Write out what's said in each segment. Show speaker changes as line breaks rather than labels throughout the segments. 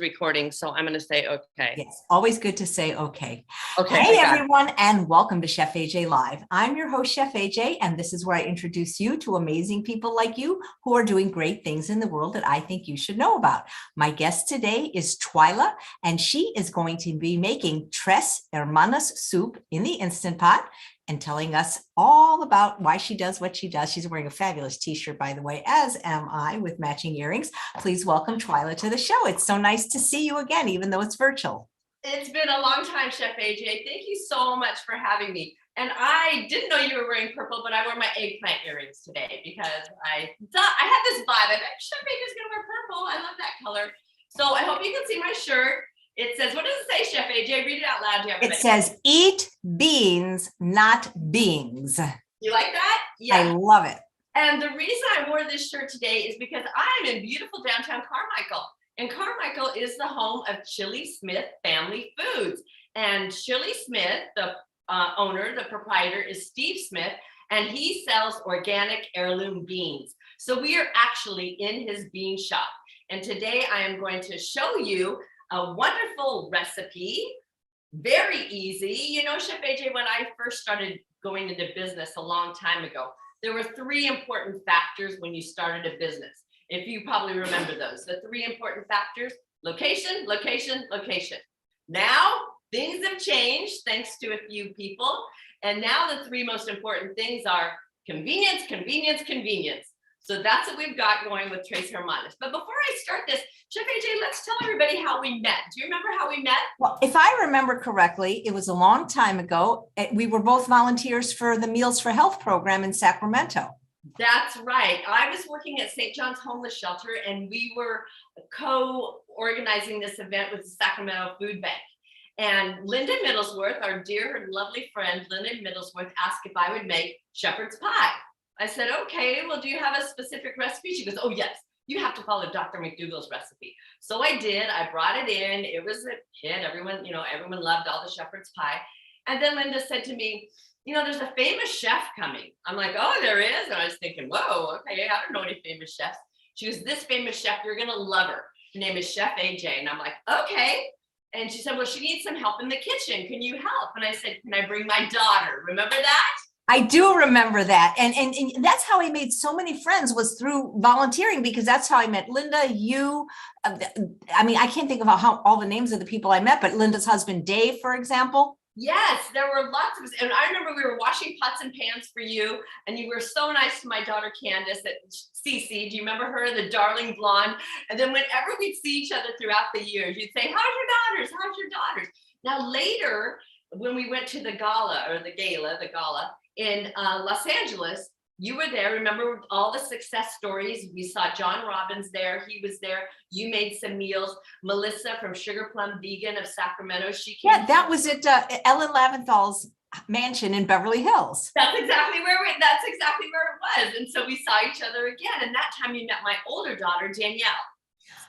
recording, so I'm going to say okay.
Yes, always good to say okay.
Okay.
Hey everyone, and welcome to Chef AJ Live. I'm your host, Chef AJ, and this is where I introduce you to amazing people like you who are doing great things in the world that I think you should know about. My guest today is Twyla, and she is going to be making Hemanas Soup in the Instant Pot and telling us all about why she does what she does. She's wearing a fabulous t-shirt, by the way, as am I, with matching earrings. Please welcome Twyla to the show. It's so nice to see you again, even though it's virtual.
It's been a long time, Chef AJ. Thank you so much for having me. And I didn't know you were wearing purple, but I wore my eggplant earrings today because I had this vibe. I bet Chef AJ's gonna wear purple. I love that color. So I hope you can see my shirt. It says, what does it say, Chef AJ? Read it out loud.
It says, eat beans, not beings.
You like that? Yeah.
I love it.
And the reason I wore this shirt today is because I'm in beautiful downtown Carmichael. And Carmichael is the home of Chili Smith Family Foods. And Chili Smith, the owner, the proprietor, is Steve Smith, and he sells organic heirloom beans. So we are actually in his bean shop. And today I am going to show you a wonderful recipe, very easy. You know, Chef AJ, when I first started going into business a long time ago, there were three important factors when you started a business. If you probably remember those, the three important factors: location, location, location. Now things have changed thanks to a few people. And now the three most important things are convenience, convenience, convenience. So that's what we've got going with Tres Hermanas. But before I start this, Chef AJ, let's tell everybody how we met. Do you remember how we met?
Well, if I remember correctly, it was a long time ago. We were both volunteers for the Meals for Health program in Sacramento.
That's right. I was working at St. John's Homeless Shelter, and we were co-organizing this event with the Sacramento Food Bank. And Linda Middlesworth, our dear and lovely friend, Linda Middlesworth, asked if I would make shepherd's pie. I said, okay, well, do you have a specific recipe? She goes, oh, yes, you have to follow Dr. McDougall's recipe. So I did. I brought it in. It was a hit. Everyone loved all the shepherd's pie. And then Linda said to me, you know, there's a famous chef coming. I'm like, oh, there is? And I was thinking, whoa, okay, I don't know any famous chefs. She goes, this famous chef, you're going to love her. Her name is Chef AJ. And I'm like, okay. And she said, well, she needs some help in the kitchen. Can you help? And I said, can I bring my daughter? Remember that?
I do remember that. And that's how I made so many friends, was through volunteering, because that's how I met Linda, you. I mean, I can't think of all the names of the people I met, but Linda's husband, Dave, for example.
Yes, there were lots of us. And I remember we were washing pots and pans for you, and you were so nice to my daughter, Candace, at Cece. Do you remember her, the darling blonde? And then whenever we'd see each other throughout the years, you'd say, how's your daughters? How's your daughters? Now, later, when we went to the gala in Los Angeles, you were there. Remember all the success stories? We saw John Robbins there. He was there. You made some meals. Melissa from Sugar Plum Vegan of Sacramento. She came.
Yeah, that was at Ellen Laventhal's mansion in Beverly Hills.
That's exactly where it was. And so we saw each other again. And that time you met my older daughter, Danielle.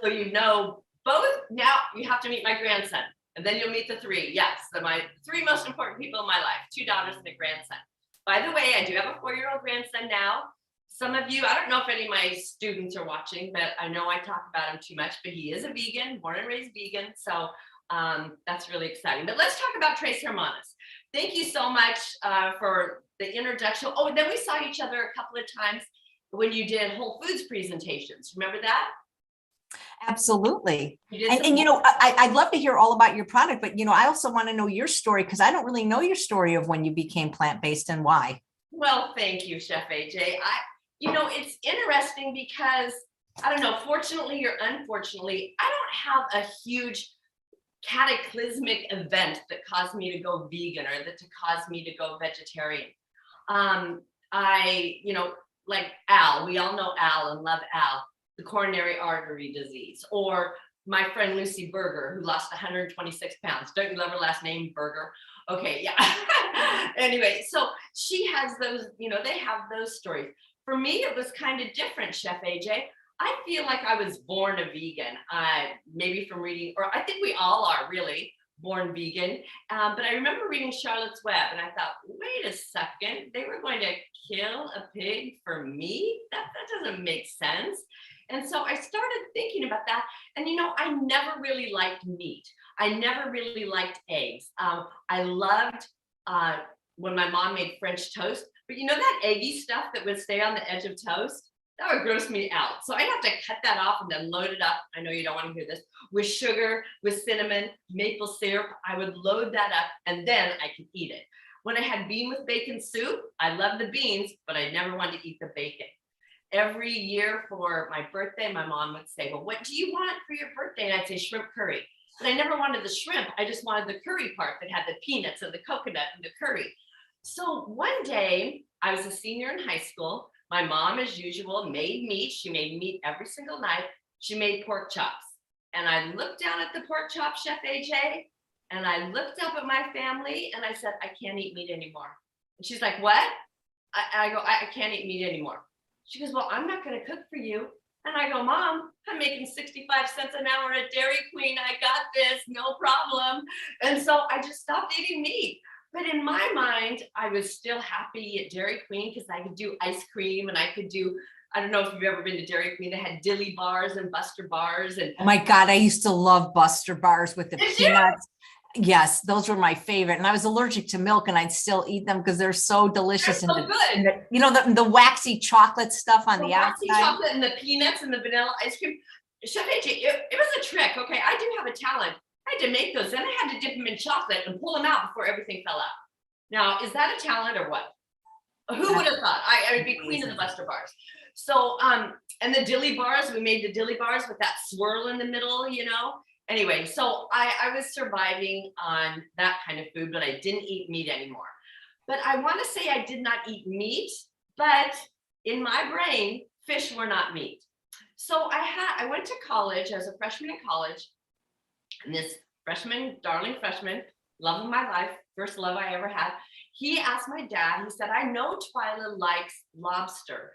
So you know both. Now you have to meet my grandson. And then you'll meet the three. Yes, my three most important people in my life: 2 daughters and a grandson. By the way, I do have a 4-year-old grandson now. Some of you, I don't know if any of my students are watching, but I know I talk about him too much, but he is a vegan, born and raised vegan. So that's really exciting. But let's talk about Tres Hermanas. Thank you so much for the introduction. Oh, and then we saw each other a couple of times when you did Whole Foods presentations. Remember that?
Absolutely. And you know, I'd love to hear all about your product, but you know, I also want to know your story, because I don't really know your story of when you became plant-based and why.
Well, thank you, Chef AJ. You know, it's interesting because, I don't know, fortunately or unfortunately, I don't have a huge cataclysmic event that caused me to go vegan or that caused me to go vegetarian. You know, like Al, we all know Al and love Al, the coronary artery disease, or my friend Lucy Berger, who lost 126 pounds. Don't you love her last name, Berger? Okay, yeah. Anyway, so she has those, you know, they have those stories. For me, it was kind of different, Chef AJ. I feel like I was born a vegan, maybe from reading, or I think we all are really born vegan. But I remember reading Charlotte's Web, and I thought, wait a second, they were going to kill a pig for me? That doesn't make sense. And so I started thinking about that. And, I never really liked meat. I never really liked eggs. I loved when my mom made French toast, but that eggy stuff that would stay on the edge of toast, that would gross me out. So I'd have to cut that off and then load it up. I know you don't want to hear this, with sugar, with cinnamon, maple syrup. I would load that up and then I could eat it. When I had bean with bacon soup, I loved the beans, but I never wanted to eat the bacon. Every year for my birthday, my mom would say, well, what do you want for your birthday? And I'd say shrimp curry. But I never wanted the shrimp. I just wanted the curry part that had the peanuts and the coconut and the curry. So one day, I was a senior in high school. My mom, as usual, made meat. She made meat every single night. She made pork chops. And I looked down at the pork chop, Chef AJ, and I looked up at my family and I said, I can't eat meat anymore. And she's like, what? I go, I can't eat meat anymore. She goes, well, I'm not going to cook for you. And I go, Mom, I'm making 65 cents an hour at Dairy Queen. I got this, no problem. And so I just stopped eating meat. But in my mind, I was still happy at Dairy Queen because I could do ice cream and I could do, I don't know if you've ever been to Dairy Queen. They had dilly bars and Buster bars. And
oh my God, I used to love Buster bars with the
Did
peanuts. Yes, those were my favorite. And I was allergic to milk and I'd still eat them because they're so delicious.
They're so good.
The waxy chocolate stuff on the
waxy
outside.
chocolate and the peanuts and the vanilla ice cream. Chef AJ, it was a trick. Okay, I do have a talent. I had to make those. Then I had to dip them in chocolate and pull them out before everything fell out. Now, is that a talent or what? Who would have thought? I would be queen of the Buster bars. So, and the dilly bars, we made the dilly bars with that swirl in the middle, Anyway, so I was surviving on that kind of food, but I didn't eat meat anymore. But I want to say I did not eat meat, but in my brain, fish were not meat. So I went to college as a freshman in college, and this darling freshman, love of my life, first love I ever had, he asked my dad, he said, I know Twyla likes lobster.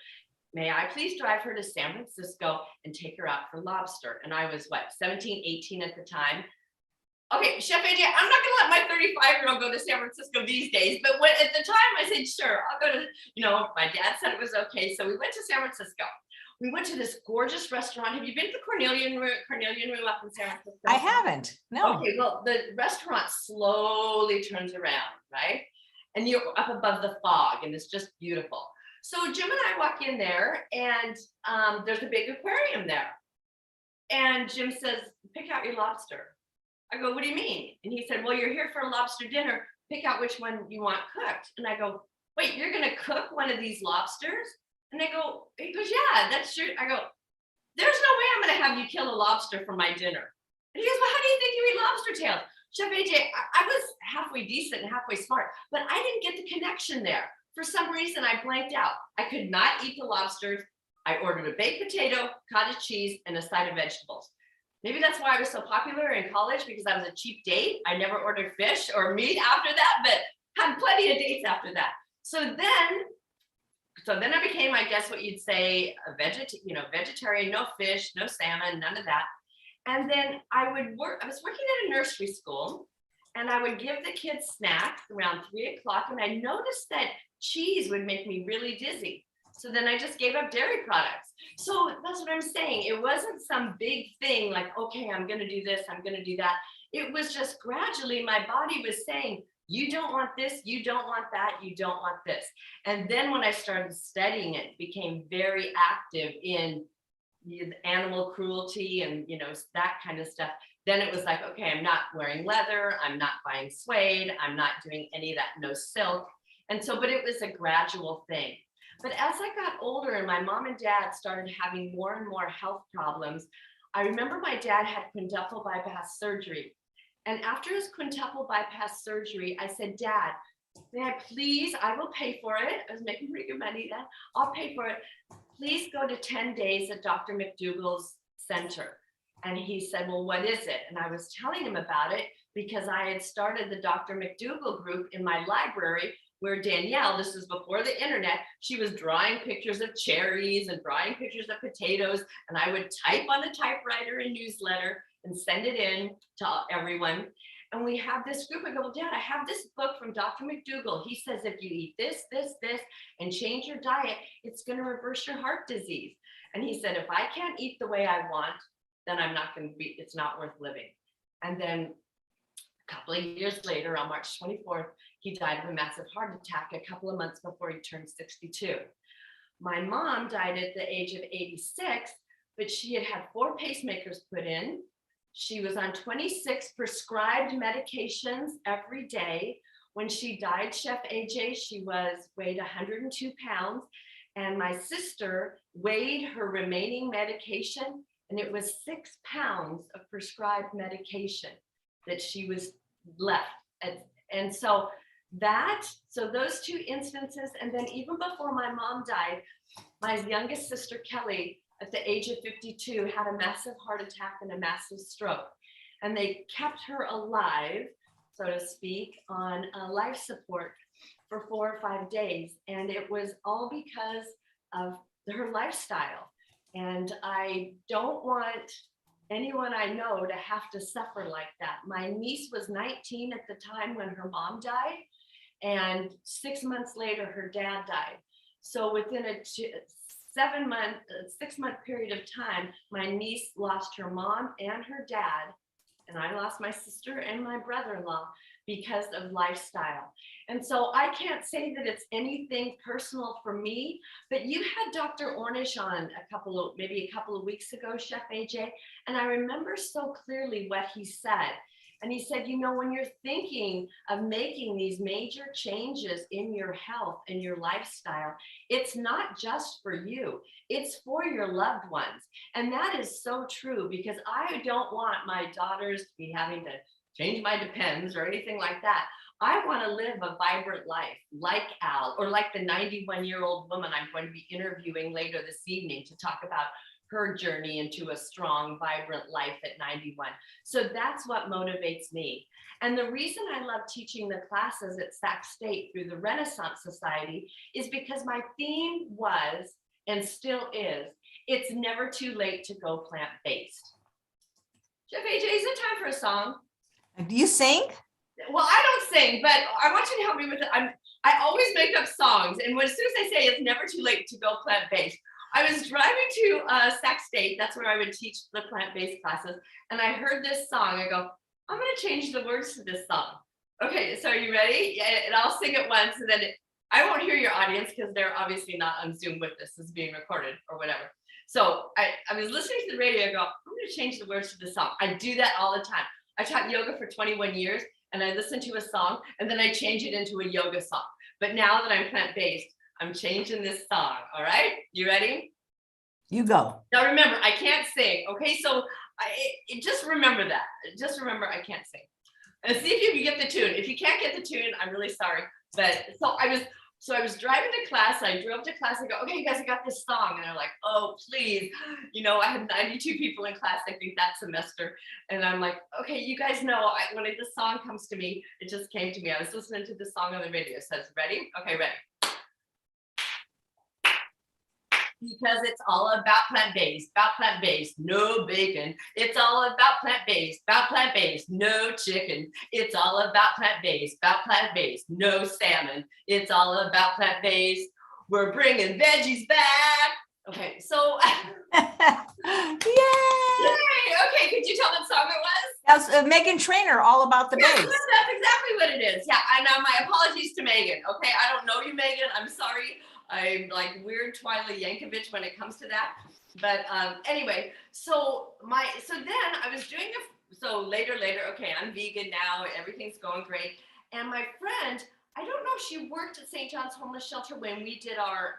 May I please drive her to San Francisco and take her out for lobster? And I was 17, 18 at the time. Okay, Chef AJ, I'm not gonna let my 35-year-old go to San Francisco these days, but at the time I said, sure, I'll go to, my dad said it was okay. So we went to San Francisco. We went to this gorgeous restaurant. Have you been to the Carnelian Room up in San Francisco?
I haven't, no.
Okay, well, the restaurant slowly turns around, right? And you're up above the fog and it's just beautiful. So Jim and I walk in there and there's a big aquarium there. And Jim says, pick out your lobster. I go, what do you mean? And he said, well, you're here for a lobster dinner. Pick out which one you want cooked. And I go, wait, you're going to cook one of these lobsters? And he goes, yeah, that's true. I go, there's no way I'm going to have you kill a lobster for my dinner. And he goes, well, how do you think you eat lobster tails? Chef AJ, I was halfway decent and halfway smart, but I didn't get the connection there. For some reason, I blanked out. I could not eat the lobsters. I ordered a baked potato, cottage cheese, and a side of vegetables. Maybe that's why I was so popular in college, because I was a cheap date. I never ordered fish or meat after that, but had plenty of dates after that. So then I became, I guess what you'd say, a vegetarian, no fish, no salmon, none of that. And then I was working at a nursery school, and I would give the kids snacks around 3 o'clock, and I noticed that cheese would make me really dizzy. So then I just gave up dairy products. So that's what I'm saying. It wasn't some big thing like, okay, I'm going to do this, I'm going to do that. It was just gradually my body was saying, you don't want this, you don't want that, you don't want this. And then when I started studying it, became very active in animal cruelty and, that kind of stuff. Then it was like, okay, I'm not wearing leather, I'm not buying suede, I'm not doing any of that, no silk. And so, but it was a gradual thing. But as I got older and my mom and dad started having more and more health problems, I remember my dad had quintuple bypass surgery. And after his quintuple bypass surgery, I said, Dad, may I please, I will pay for it. I was making pretty good money then. I'll pay for it. Please go to 10 days at Dr. McDougall's center. And he said, well, what is it? And I was telling him about it because I had started the Dr. McDougall group in my library, where Danielle, this is before the internet, she was drawing pictures of cherries and drawing pictures of potatoes. And I would type on the typewriter a newsletter and send it in to everyone. And we have this group. I go, well, Dad, I have this book from Dr. McDougall. He says, if you eat this, this, this, and change your diet, it's going to reverse your heart disease. And he said, if I can't eat the way I want, then I'm not going to be, it's not worth living. And then a couple of years later, on March 24th, he died of a massive heart attack a couple of months before he turned 62. My mom died at the age of 86, but she had had 4 pacemakers put in. She was on 26 prescribed medications every day. When she died, Chef AJ, she weighed 102 pounds. And my sister weighed her remaining medication, and it was 6 pounds of prescribed medication that she was left. And so those 2 instances, and then even before my mom died, my youngest sister, Kelly, at the age of 52, had a massive heart attack and a massive stroke. And they kept her alive, so to speak, on life support for 4 or 5 days. And it was all because of her lifestyle. And I don't want anyone I know to have to suffer like that. My niece was 19 at the time when her mom died. And 6 months later, her dad died. So within a 6-month period of time, my niece lost her mom and her dad, and I lost my sister and my brother-in-law because of lifestyle. And so I can't say that it's anything personal for me, but you had Dr. Ornish on maybe a couple of weeks ago, Chef AJ, and I remember so clearly what he said. And he said, you know, when you're thinking of making these major changes in your health and your lifestyle, it's not just for you, it's for your loved ones. And that is so true, because I don't want my daughters to be having to change my Depends or anything like that. I want to live a vibrant life like Al, or like the 91-year-old woman I'm going to be interviewing later this evening to talk about her journey into a strong, vibrant life at 91. So that's what motivates me. And the reason I love teaching the classes at Sac State through the Renaissance Society is because my theme was, and still is, it's never too late to go plant-based. Chef AJ, is it time for a song?
Do you sing?
Well, I don't sing, but I want you to help me with it. I always make up songs. And as soon as I say it's never too late to go plant-based, I was driving to Sac State, that's where I would teach the plant-based classes, and I heard this song. I go, I'm going to change the words to this song. Okay, so are you ready? And I'll sing it once, and then I won't hear your audience because they're obviously not on Zoom with this. This is being recorded or whatever. So I was listening to the radio. I go, I'm going to change the words to this song. I do that all the time. I taught yoga for 21 years, and I listen to a song, and then I change it into a yoga song. But now that I'm plant-based, I'm changing this song. All right, you ready?
You go.
Now remember, I can't sing. Okay, so just remember that. Just remember, I can't sing. And see if you can get the tune. If you can't get the tune, I'm really sorry. But so I was driving to class. I drove to class. I go, okay, you guys, I got this song, and they're like, oh, please. You know, I had 92 people in class, I think, that semester, and I'm like, okay, you guys know, when this song comes to me, it just came to me. I was listening to the song on the radio. It says, ready? Okay, ready. Because it's all about plant-based, no bacon. It's all about plant-based, no chicken. It's all about plant-based, no salmon. It's all about plant-based. We're bringing veggies back. Okay, so.
Yay!
Yay! Okay, could you tell what song it was?
That was Megan Trainor, All About the
Yes,
Base.
that's exactly what it is. Yeah, and my apologies to Megan. Okay, I don't know you, Megan. I'm sorry. I'm like weird Twyla Yankovic when it comes to that. But anyway, so then I was doing later, okay, I'm vegan now, everything's going great. And my friend, I don't know if she worked at St. John's Homeless Shelter when we did our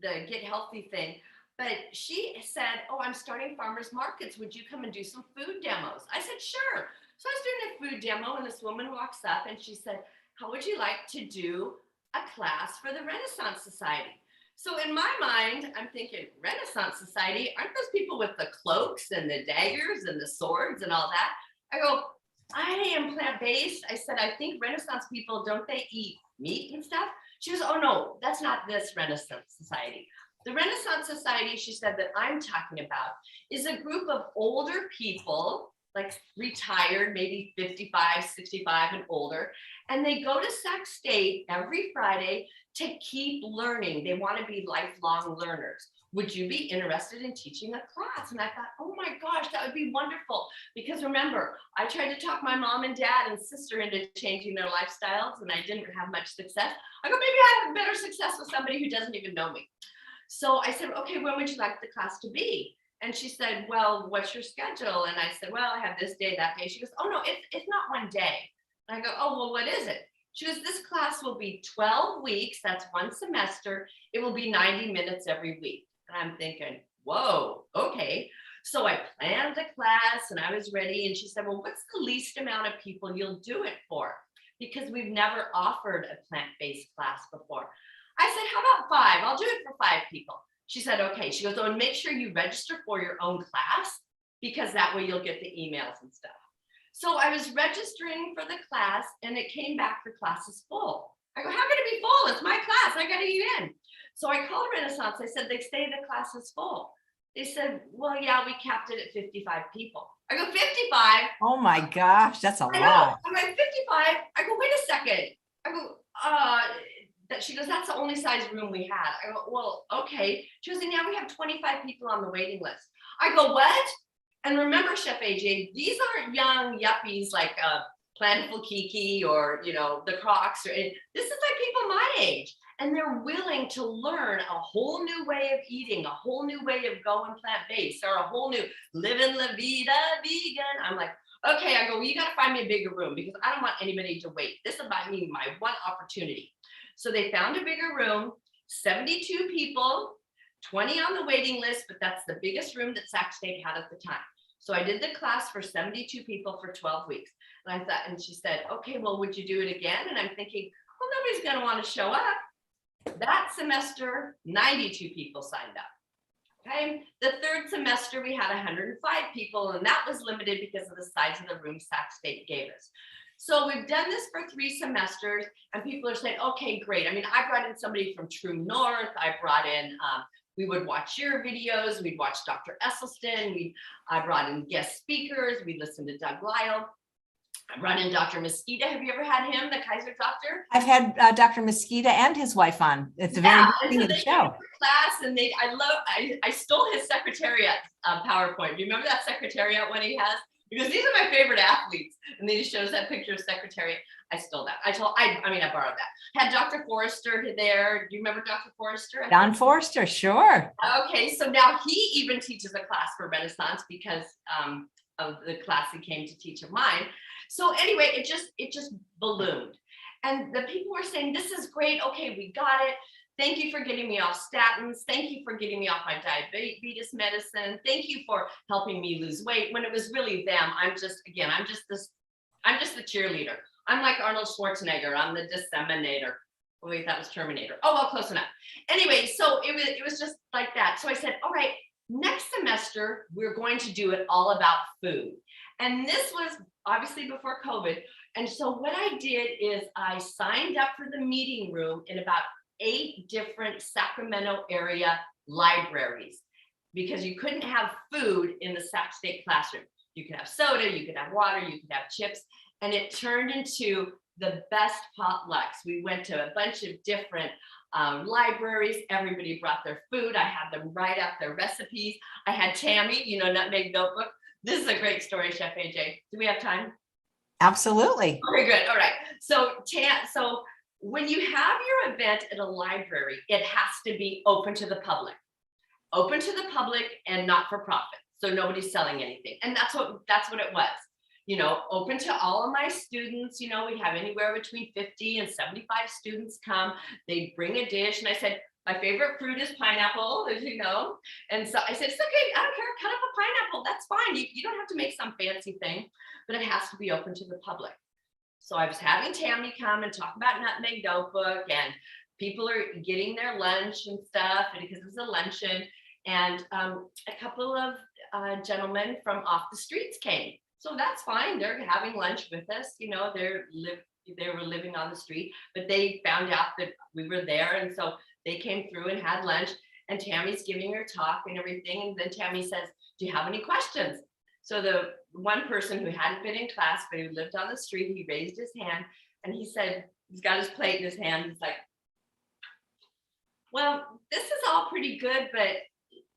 the Get Healthy thing, but she said, oh, I'm starting farmers markets. Would you come and do some food demos? I said, sure. So I was doing a food demo, and this woman walks up and she said, how would you like to do a class for the Renaissance Society? So in my mind, I'm thinking, Renaissance Society, aren't those people with the cloaks and the daggers and the swords and all that? I go, I am plant-based. I said, I think Renaissance people, don't they eat meat and stuff? She goes, oh no, that's not this Renaissance Society. The Renaissance Society, she said, that I'm talking about is a group of older people, like retired, maybe 55, 65 and older, and they go to Sac State every Friday to keep learning. They want to be lifelong learners. would you be interested in teaching a class? And I thought, oh my gosh, that would be wonderful. Because remember, I tried to talk my mom and dad and sister into changing their lifestyles, and I didn't have much success. I go, maybe I have better success with somebody who doesn't even know me. So I said, okay, when would you like the class to be? And she said, well, what's your schedule? And I said, well, I have this day, that day. She goes, oh no, it's not one day. And I go, oh, well, what is it? She goes, this class will be 12 weeks. That's one semester. It will be 90 minutes every week. And I'm thinking, whoa, okay. So I planned the class and I was ready. And she said, well, what's the least amount of people you'll do it for? Because we've never offered a plant-based class before. I said, how about 5? I'll do it for 5 people. She said, okay. She goes, oh, and make sure you register for your own class, because that way you'll get the emails and stuff. So I was registering for the class and it came back, the class is full. I go, how can it be full? It's my class. I got to get in. So I called Renaissance. I said, they say the class is full. They said, well, yeah, we capped it at 55 people. I go, 55?
Oh my gosh, that's a lot.
I'm like, 55? I go, wait a second. I go, that she goes, that's the only size room we had. I go, well, okay. She goes, and now we have 25 people on the waiting list. I go, what? And remember, Chef AJ, these aren't young yuppies like Plentiful Kiki or, you know, the Crocs. This is like people my age. And they're willing to learn a whole new way of eating, a whole new way of going plant-based, or a whole new living la vida vegan. I'm like, okay. I go, well, you got to find me a bigger room because I don't want anybody to wait. This is about me, my one opportunity. So they found a bigger room, 72 people, 20 on the waiting list, but that's the biggest room that Sac State had at the time. So I did the class for 72 people for 12 weeks. And I thought, and she said, okay, well, would you do it again? And I'm thinking, well, nobody's going to want to show up. That semester, 92 people signed up. Okay. The third semester, we had 105 people, and that was limited because of the size of the room Sac State gave us. So we've done this for 3 semesters, and people are saying, okay, great. I mean, I brought in somebody from True North. I brought in, we would watch your videos. We'd watch Dr. Esselstyn. I brought in guest speakers. We listened to Doug Lyle. I brought in Dr. Mosquito. Have you ever had him, the Kaiser doctor?
I've had Dr. Mosquito and his wife on. It's a very beginning of the show.
Class, and I stole his secretariat PowerPoint. Do you remember that secretariat one he has? Because these are my favorite athletes, and then he shows that picture of secretariat. I stole that. I borrowed that. Had Dr. Forrester there. Do you remember Dr. Forrester?
Don Forrester, sure.
Okay, so now he even teaches a class for Renaissance because of the class he came to teach of mine. So anyway, it just ballooned, and the people were saying, "This is great. Okay, we got it. Thank you for getting me off statins. Thank you for getting me off my diabetes medicine. Thank you for helping me lose weight." When it was really them. I'm just the cheerleader. I'm like Arnold Schwarzenegger. I'm the disseminator. Oh, wait, that was Terminator. Oh, well, close enough. Anyway, so it was just like that. So I said, all right, next semester, we're going to do it all about food. And this was obviously before COVID. And so what I did is I signed up for the meeting room in about 8 different Sacramento area libraries, because you couldn't have food in the Sac State classroom. You could have soda, you could have water, you could have chips, and it turned into the best potlucks. We went to a bunch of different libraries. Everybody brought their food. I had them write out their recipes. I had Tammy, Nutmeg Notebook. This is a great story, Chef AJ. Do we have time?
Absolutely.
Very good. All right. So when you have your event at a library, it has to be open to the public. Open to the public and not for profit. So nobody's selling anything. And that's what it was. Open to all of my students. We'd have anywhere between 50 and 75 students come. They'd bring a dish. And I said, my favorite fruit is pineapple, as you know. And so I said, it's okay, I don't care, cut up a pineapple. That's fine. You don't have to make some fancy thing, but it has to be open to the public. So I was having Tammy come and talk about Nutmeg Notebook, and people are getting their lunch and stuff, and because it's a luncheon, and a couple of gentlemen from off the streets came. So that's fine. They're having lunch with us. They were living on the street, but they found out that we were there, and so they came through and had lunch. And Tammy's giving her talk and everything, and then Tammy says, "Do you have any questions?" So the one person who hadn't been in class, but who lived on the street, he raised his hand and he said, he's got his plate in his hand. He's like, "Well, this is all pretty good, but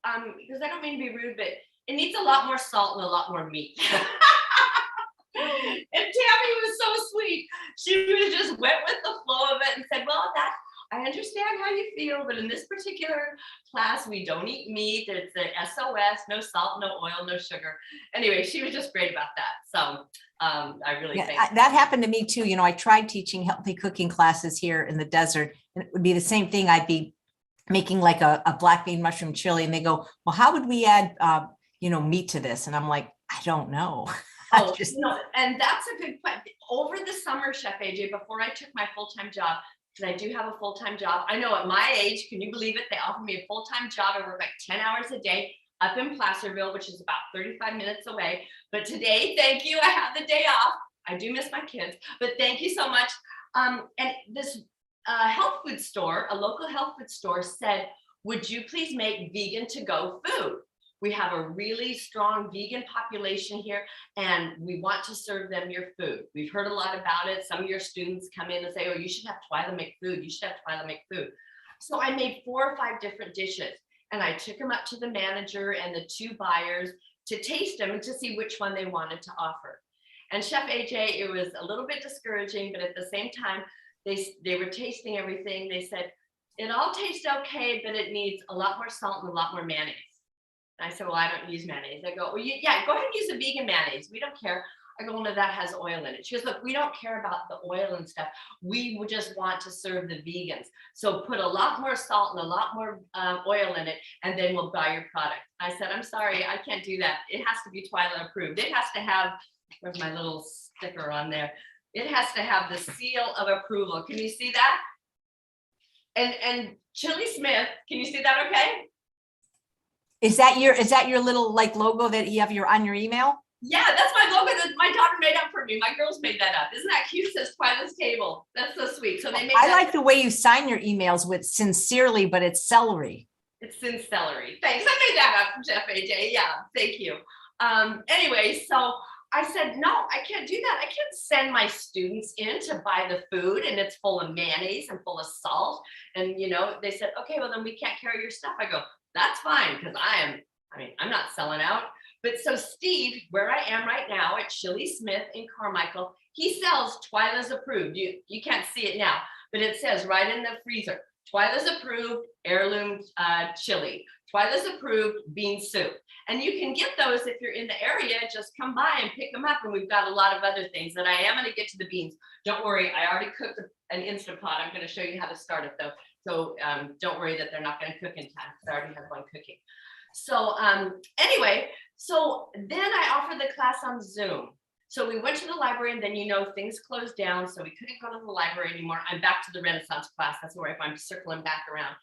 because I don't mean to be rude, but it needs a lot more salt and a lot more meat. And Tammy was so sweet. She was just went with the flow of it and said, well, that I understand how you feel, but in this particular class, we don't eat meat. It's the SOS, no salt, no oil, no sugar. Anyway, she was just great about that. So I really think
that happened to me too. You know, I tried teaching healthy cooking classes here in the desert, and it would be the same thing. I'd be making like a black bean mushroom chili, and they go, well, how would we add, meat to this? And I'm like, I don't know.
Oh, and that's a good point. Over the summer, Chef AJ, before I took my full-time job, because I do have a full-time job. I know at my age, can you believe it? They offered me a full-time job. I work like 10 hours a day up in Placerville, which is about 35 minutes away. But today, thank you, I have the day off. I do miss my kids, but thank you so much. And this health food store, a local health food store said, would you please make vegan to-go food? We have a really strong vegan population here, and we want to serve them your food. We've heard a lot about it. Some of your students come in and say, oh, you should have Twyla make food. You should have Twyla make food. So I made 4 or 5 different dishes, and I took them up to the manager and the 2 buyers to taste them and to see which one they wanted to offer. And Chef AJ, it was a little bit discouraging, but at the same time, they were tasting everything. They said, it all tastes okay, but it needs a lot more salt and a lot more mayonnaise. I said, well, I don't use mayonnaise. I go, well, yeah, go ahead and use a vegan mayonnaise. We don't care. I go, no, that has oil in it. She goes, look, we don't care about the oil and stuff. We would just want to serve the vegans. So put a lot more salt and a lot more oil in it, and then we'll buy your product. I said, I'm sorry, I can't do that. It has to be Twyla approved. It has to have, where's my little sticker on there? It has to have the seal of approval. Can you see that? And Chili Smith, can you see that okay?
Is that your little like logo that you have on your email?
Yeah, that's my logo that my daughter made up for me. My girls made that up. Isn't that cute? It says Twyla's Table. That's so sweet. So they made
I like the way you sign your emails with sincerely, but it's celery.
It's in celery. Thanks. I made that up from Chef AJ. Yeah, thank you. Anyway, so I said, no, I can't do that. I can't send my students in to buy the food and it's full of mayonnaise and full of salt. And, they said, okay, well, then we can't carry your stuff. I go, that's fine, because I'm not selling out. But so Steve, where I am right now at Chili Smith in Carmichael, he sells Twyla's approved. You can't see it now, but it says right in the freezer, Twyla's approved heirloom chili, Twyla's approved bean soup. And you can get those if you're in the area, just come by and pick them up. And we've got a lot of other things that I am going to get to the beans. Don't worry, I already cooked an Instant Pot. I'm going to show you how to start it though. So don't worry that they're not going to cook in time, because I already have one cooking. So anyway, so then I offered the class on Zoom. So we went to the library, and then things closed down, so we couldn't go to the library anymore. I'm back to the Renaissance class. That's where I'm circling back around.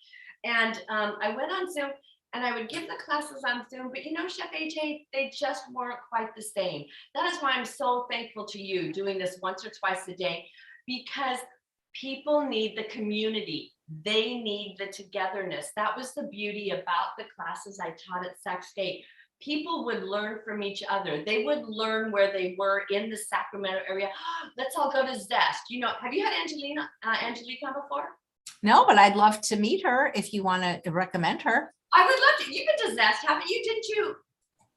And I went on Zoom, and I would give the classes on Zoom, but Chef AJ, they just weren't quite the same. That is why I'm so thankful to you doing this once or twice a day, because people need the community. They need the togetherness. That was the beauty about the classes I taught at Sac State. People would learn from each other. They would learn where they were in the Sacramento area. Let's all go to Zest. Have you had Angelica before?
No, but I'd love to meet her if you want to recommend her.
I would love to. You've been to Zest, haven't you? Didn't you?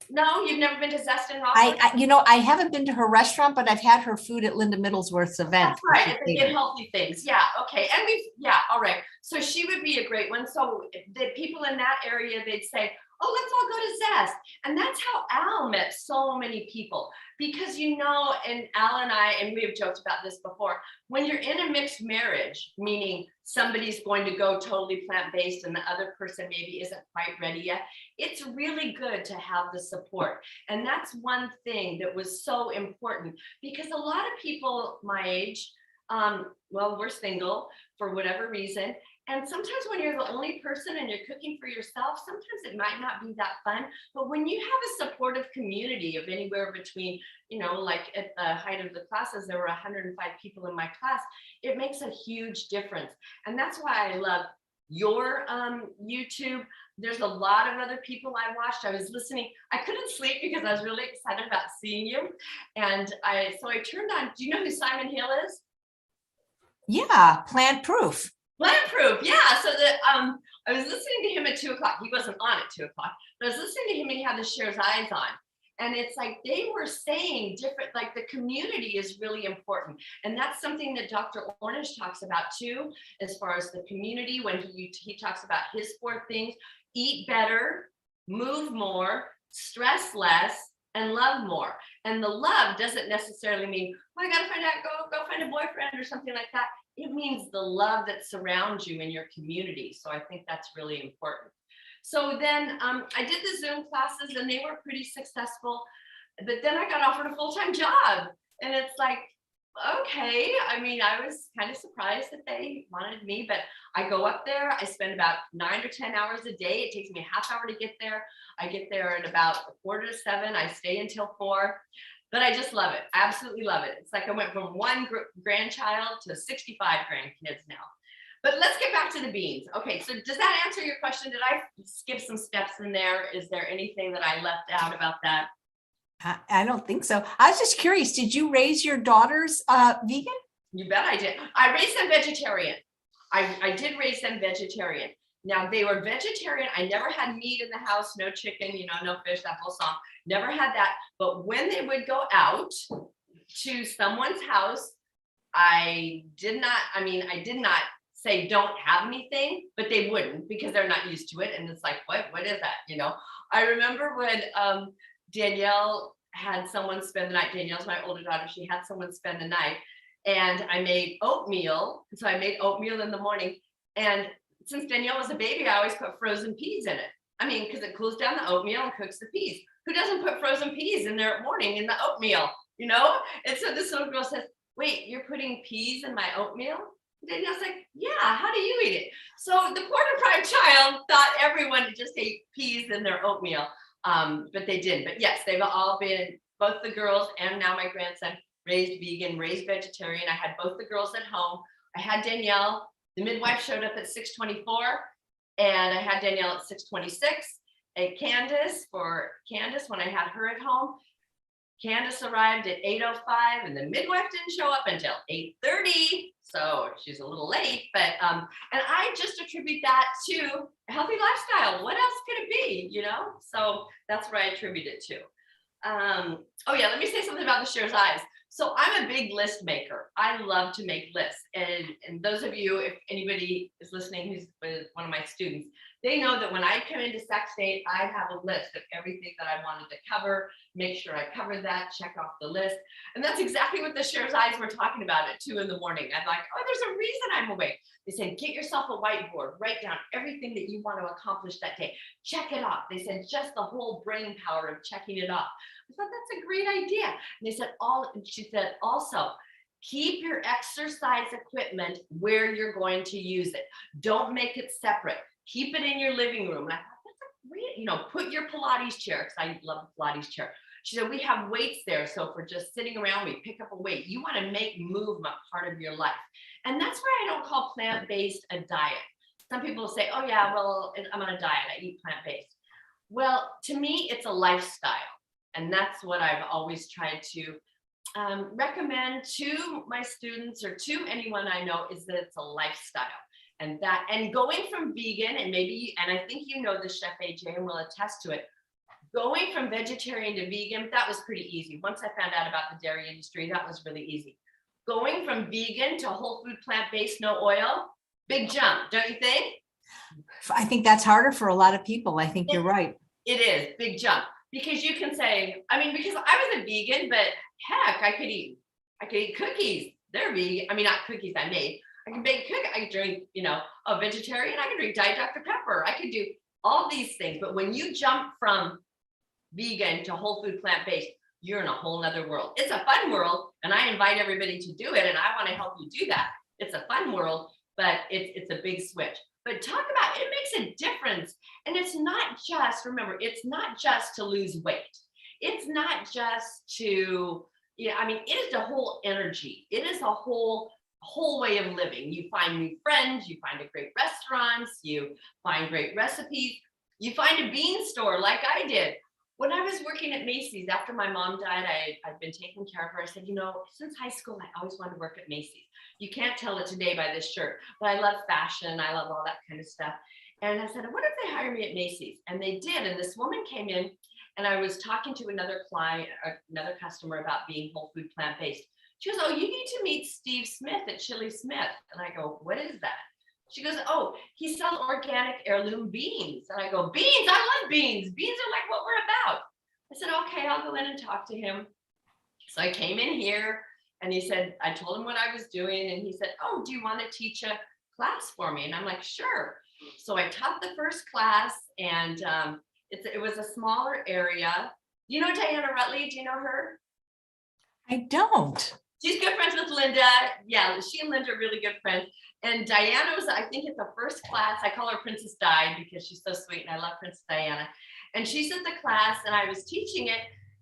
No, you've never been to Zest in Rockford?
I haven't been to her restaurant, but I've had her food at Linda Middlesworth's event.
That's right. They get healthy things. Yeah. Okay. And all right. So she would be a great one. So the people in that area, they'd say, oh, let's all go to Zest. And that's how Al met so many people, because and Al and I, and we have joked about this before, when you're in a mixed marriage, meaning somebody's going to go totally plant-based and the other person maybe isn't quite ready yet, it's really good to have the support. And that's one thing that was so important, because a lot of people my age, we're single for whatever reason. And sometimes when you're the only person and you're cooking for yourself, sometimes it might not be that fun. But when you have a supportive community of anywhere between, like at the height of the classes, there were 105 people in my class, it makes a huge difference. And that's why I love your YouTube. There's a lot of other people I watched. I was listening. I couldn't sleep because I was really excited about seeing you. And so I turned on, do you know who Simon Hill is?
Yeah, Plant Proof.
Plant Proof, yeah. So I was listening to him at 2 o'clock. He wasn't on at 2 o'clock, but I was listening to him and he had the Shares Eyes on. And it's like they were saying different, like the community is really important. And that's something that Dr. Ornish talks about too, as far as the community, when he talks about his 4 things: eat better, move more, stress less, and love more. And the love doesn't necessarily mean, well, I gotta find out, go find a boyfriend or something like that. It means the love that surrounds you in your community. So I think that's really important. So then I did the Zoom classes and they were pretty successful, but then I got offered a full-time job. And it's like, okay, I mean, I was kind of surprised that they wanted me, but I go up there, I spend about 9 or 10 hours a day. It takes me a half hour to get there. I get there at about 6:45. I stay until 4, but I just love it. Absolutely love it. It's like I went from 1 grandchild to 65 grandkids now. But let's get back to the beans. Okay, so does that answer your question? Did I skip some steps in there? Is there anything that I left out about that?
I don't think so. I was just curious, did you raise your daughters vegan?
You bet I did. I raised them vegetarian. I did raise them vegetarian. Now they were vegetarian. I never had meat in the house, no chicken, no fish, that whole song. Never had that. But when they would go out to someone's house, I did not say don't have anything, but they wouldn't because they're not used to it. And it's like, what is that? I remember when Danielle had someone spend the night. Danielle's my older daughter. She had someone spend the night and I made oatmeal. So I made oatmeal in the morning. And since Danielle was a baby, I always put frozen peas in it. I mean, because it cools down the oatmeal and cooks the peas. Who doesn't put frozen peas in their morning in the oatmeal, And so this little girl says, wait, you're putting peas in my oatmeal? Danielle's like, yeah, how do you eat it? So the poor-deprived child thought everyone just ate peas in their oatmeal, but they didn't. But yes, they've all been, both the girls and now my grandson, raised vegan, raised vegetarian. I had both the girls at home. I had Danielle, the midwife showed up at 6:24, and I had Danielle at 6:26. And Candace, when I had her at home, Candace arrived at 8:05 and the midwife didn't show up until 8:30. So she's a little late, but, and I just attribute that to a healthy lifestyle. What else could it be, So that's where I attribute it to. Oh yeah, let me say something about the Shares Eyes. So I'm a big list maker. I love to make lists. And those of you, if anybody is listening who's one of my students, they know that when I come into Sac State, I have a list of everything that I wanted to cover, make sure I cover that, check off the list. And that's exactly what the Shares Eyes were talking about at 2 in the morning. I'm like, oh, there's a reason I'm awake. They said, get yourself a whiteboard, write down everything that you want to accomplish that day. Check it off. They said, just the whole brain power of checking it off. I thought that's a great idea. And they said, she said, also, keep your exercise equipment where you're going to use it. Don't make it separate. Keep it in your living room. And I thought, that's a great, put your Pilates chair, because I love the Pilates chair. She said, we have weights there. So if we're just sitting around, we pick up a weight. You want to make movement part of your life. And that's why I don't call plant-based a diet. Some people say, oh yeah, well, I'm on a diet. I eat plant-based. Well, to me, it's a lifestyle. And that's what I've always tried to recommend to my students or to anyone I know, is that it's a lifestyle. And going from vegan, and I think this, Chef AJ, and will attest to it, going from vegetarian to vegan, that was pretty easy. Once I found out about the dairy industry, that was really easy. Going from vegan to whole food, plant-based, no oil, big jump, don't you think?
I think that's harder for a lot of people. I think you're right.
It is, big jump. Because you can say, because I was a vegan, but heck, I could eat cookies. They're vegan. Not cookies I made. I can bake cookies. I can drink, a vegetarian. I can drink Diet Dr. Pepper. I could do all these things. But when you jump from vegan to whole food, plant-based, you're in a whole nother world. It's a fun world, and I invite everybody to do it, and I want to help you do that. It's a fun world, but it's a big switch. But talk about, it makes a difference. And it's not just, remember, it's not just to lose weight. It's not just to, it is the whole energy. It is a whole way of living. You find new friends, you find great restaurants, you find great recipes, you find a bean store like I did. When I was working at Macy's, after my mom died, I'd been taking care of her. I said, since high school, I always wanted to work at Macy's. You can't tell it today by this shirt, but I love fashion. I love all that kind of stuff. And I said, what if they hire me at Macy's? And they did. And this woman came in and I was talking to another client, another customer about being whole food plant-based. She goes, oh, you need to meet Steve Smith at Chili Smith. And I go, what is that? She goes, oh, he sells organic heirloom beans. And I go, beans? I love beans. Beans are like what we're about. I said, okay, I'll go in and talk to him. So I came in here and he said, I told him what I was doing. And he said, oh, do you want to teach a class for me? And I'm like, sure. So I taught the first class, and it was a smaller area. You know Diana Rutley? Do you know her?
I don't.
She's good friends with Linda. Yeah, she and Linda are really good friends. And Diana was, I think, at the first class. I call her Princess Di because she's so sweet, and I love Princess Diana. And she's at the class, and I was teaching it.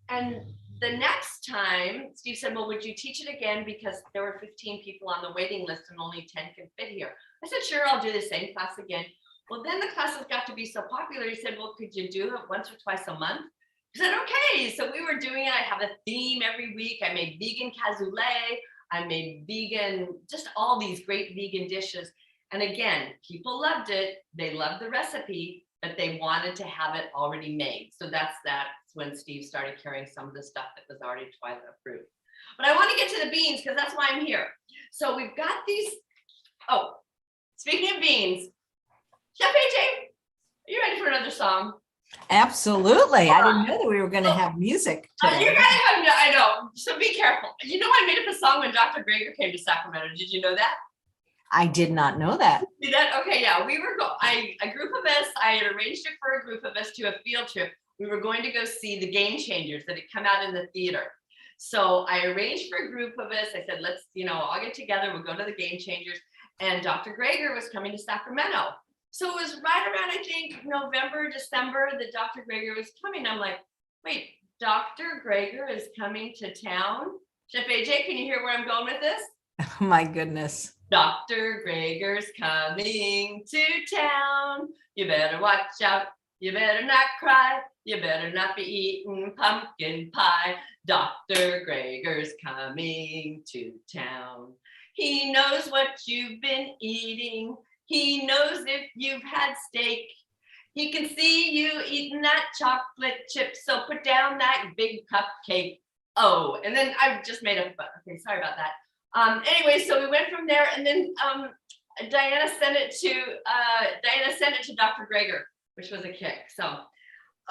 And the next time, Steve said, well, would you teach it again? Because there were 15 people on the waiting list and only 10 can fit here. I said, sure, I'll do the same class again. Well, then the classes got to be so popular. He said, well, could you do it once or twice a month? I said, okay. So we were doing it. I have a theme every week. I made vegan cassoulet. I made vegan, just all these great vegan dishes. And again, people loved it. They loved the recipe, but they wanted to have it already made. So that's when Steve started carrying some of the stuff that was already Twyla approved. But I want to get to the beans because that's why I'm here. So we've got these, oh, speaking of beans, Chef AJ, are you ready for another song?
Absolutely. I didn't know that we were going to have music today.
You gotta have, I know, so be careful. You know, I made up a song when Dr. Greger came to Sacramento. Did you know that?
I did not know that.
See that? Okay, yeah, we were a group of us, I had arranged it for a group of us to a field trip. We were going to go see the Game Changers that had come out in the theater. So I arranged for a group of us. I said, let's, all get together. We'll go to the Game Changers. And Dr. Greger was coming to Sacramento. So it was right around, I think, November, December that Dr. Greger was coming. I'm like, wait, Dr. Greger is coming to town? Chef AJ, can you hear where I'm going with this?
Oh my goodness.
Dr. Greger's coming to town. You better watch out. You better not cry. You better not be eating pumpkin pie. Dr. Greger's coming to town. He knows what you've been eating. He knows if you've had steak. He can see you eating that chocolate chip. So put down that big cupcake. Oh, and then I just made a, okay, sorry about that. Anyway, so we went from there, and then Diana sent it to Dr. Greger, which was a kick. So,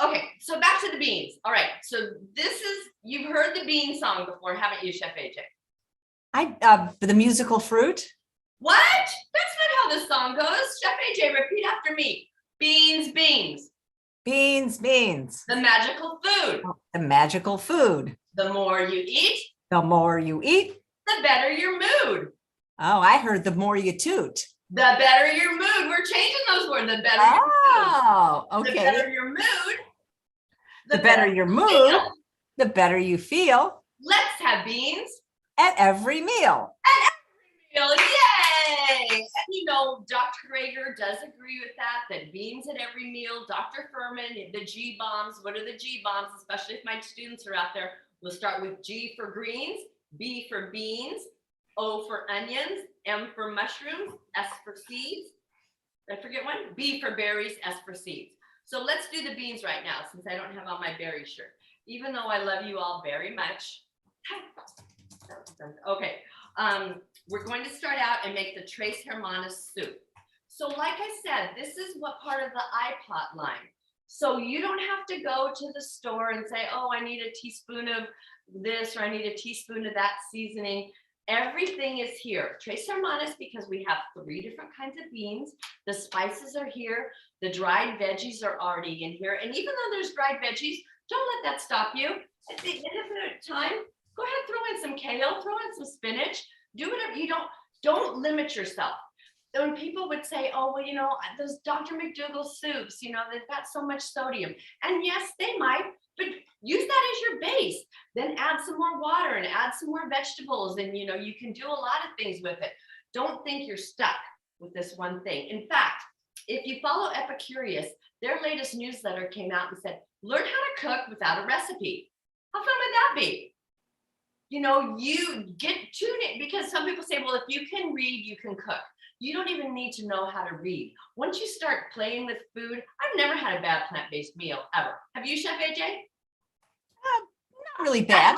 okay, so back to the beans. All right, so you've heard the bean song before, haven't you, Chef AJ?
The musical fruit.
What? That's not how the song goes. Chef AJ, repeat after me. Beans, beans.
Beans, beans.
The magical food.
The magical food.
The more you eat.
The more you eat.
The better your mood.
Oh, I heard the more you toot.
The better your mood. We're changing those words. The better your mood.
Oh, okay.
The better your mood.
The better your mood. The better you feel.
Let's have beans.
At every meal.
At every meal. Yay! And Dr. Greger does agree with that beans at every meal. Dr. Furman, the G bombs. What are the G bombs? Especially if my students are out there. We'll start with G for greens, B for beans, O for onions, M for mushrooms, S for seeds. Did I forget one? B for berries, S for seeds. So let's do the beans right now, since I don't have on my berry shirt, even though I love you all very much. Okay, we're going to start out and make the Tres Hemanas soup. So like I said, this is what part of the Ipot line. So you don't have to go to the store and say, oh, I need a teaspoon of this, or I need a teaspoon of that seasoning. Everything is here. Tres Hemanas, because we have 3 different kinds of beans. The spices are here. The dried veggies are already in here. And even though there's dried veggies, don't let that stop you. At the end of the time, go ahead, throw in some kale, throw in some spinach, do whatever. You don't limit yourself. When people would say, oh, well, those Dr. McDougall soups, they've got so much sodium. And yes, they might, but use that as your base. Then add some more water and add some more vegetables. And, you can do a lot of things with it. Don't think you're stuck with this one thing. In fact, if you follow Epicurious, their latest newsletter came out and said, learn how to cook without a recipe. How fun would that be? You get tune it, because some people say, well, if you can read, you can cook. You don't even need to know how to read. Once you start playing with food, I've never had a bad plant-based meal ever. Have you, Chef AJ?
Not really bad,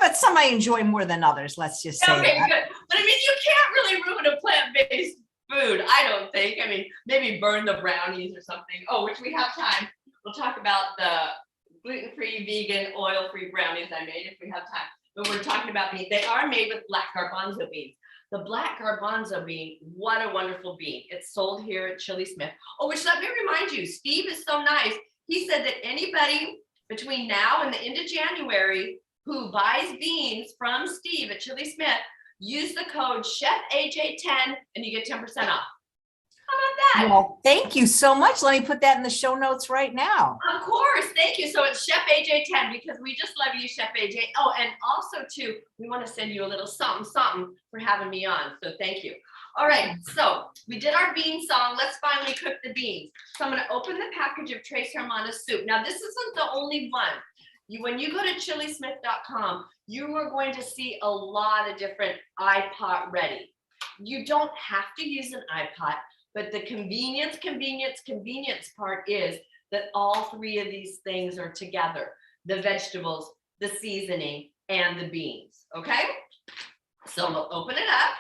but some I enjoy more than others. Let's just say
Okay,
that.
good. But I mean, you can't really ruin a plant-based food, I don't think. I mean, maybe burn the brownies or something. Oh, which we have time. We'll talk about the gluten-free, vegan, oil-free brownies I made if we have time. But we're talking about meat. They are made with black garbanzo beans. The black garbanzo bean, what a wonderful bean. It's sold here at Chili Smith. Oh, which let me remind you, Steve is so nice. He said that anybody between now and the end of January who buys beans from Steve at Chili Smith, use the code ChefAJ10 and you get 10% off. How about that?
Well, thank you so much. Let me put that in the show notes right now.
Of course, thank you. So it's Chef AJ10 because we just love you, Chef AJ. Oh, and also too, we want to send you a little something for having me on. So thank you. All right, so we did our bean song. Let's finally cook the beans. So I'm going to open the package of Trace Hemanas Soup. Now this isn't the only one. When you go to chilismith.com, you are going to see a lot of different Ipot ready. You don't have to use an Ipot. But the convenience part is that all three of these things are together: the vegetables, the seasoning, and the beans. Okay, so we'll open it up.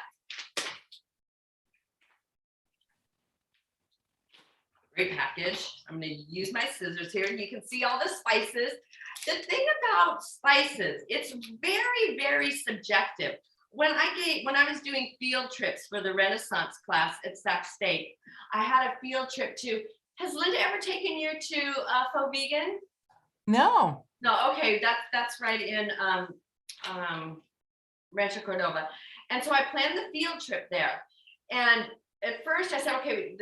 Great package. I'm going to use my scissors here. You can see all the spices. The thing about spices, it's very, very subjective. When I was doing field trips for the Renaissance class at Sac State, I had a field trip to, has Linda ever taken you to Faux Vegan?
No.
No, okay, that's right in Rancho Cordova. And so I planned the field trip there. And at first I said, okay,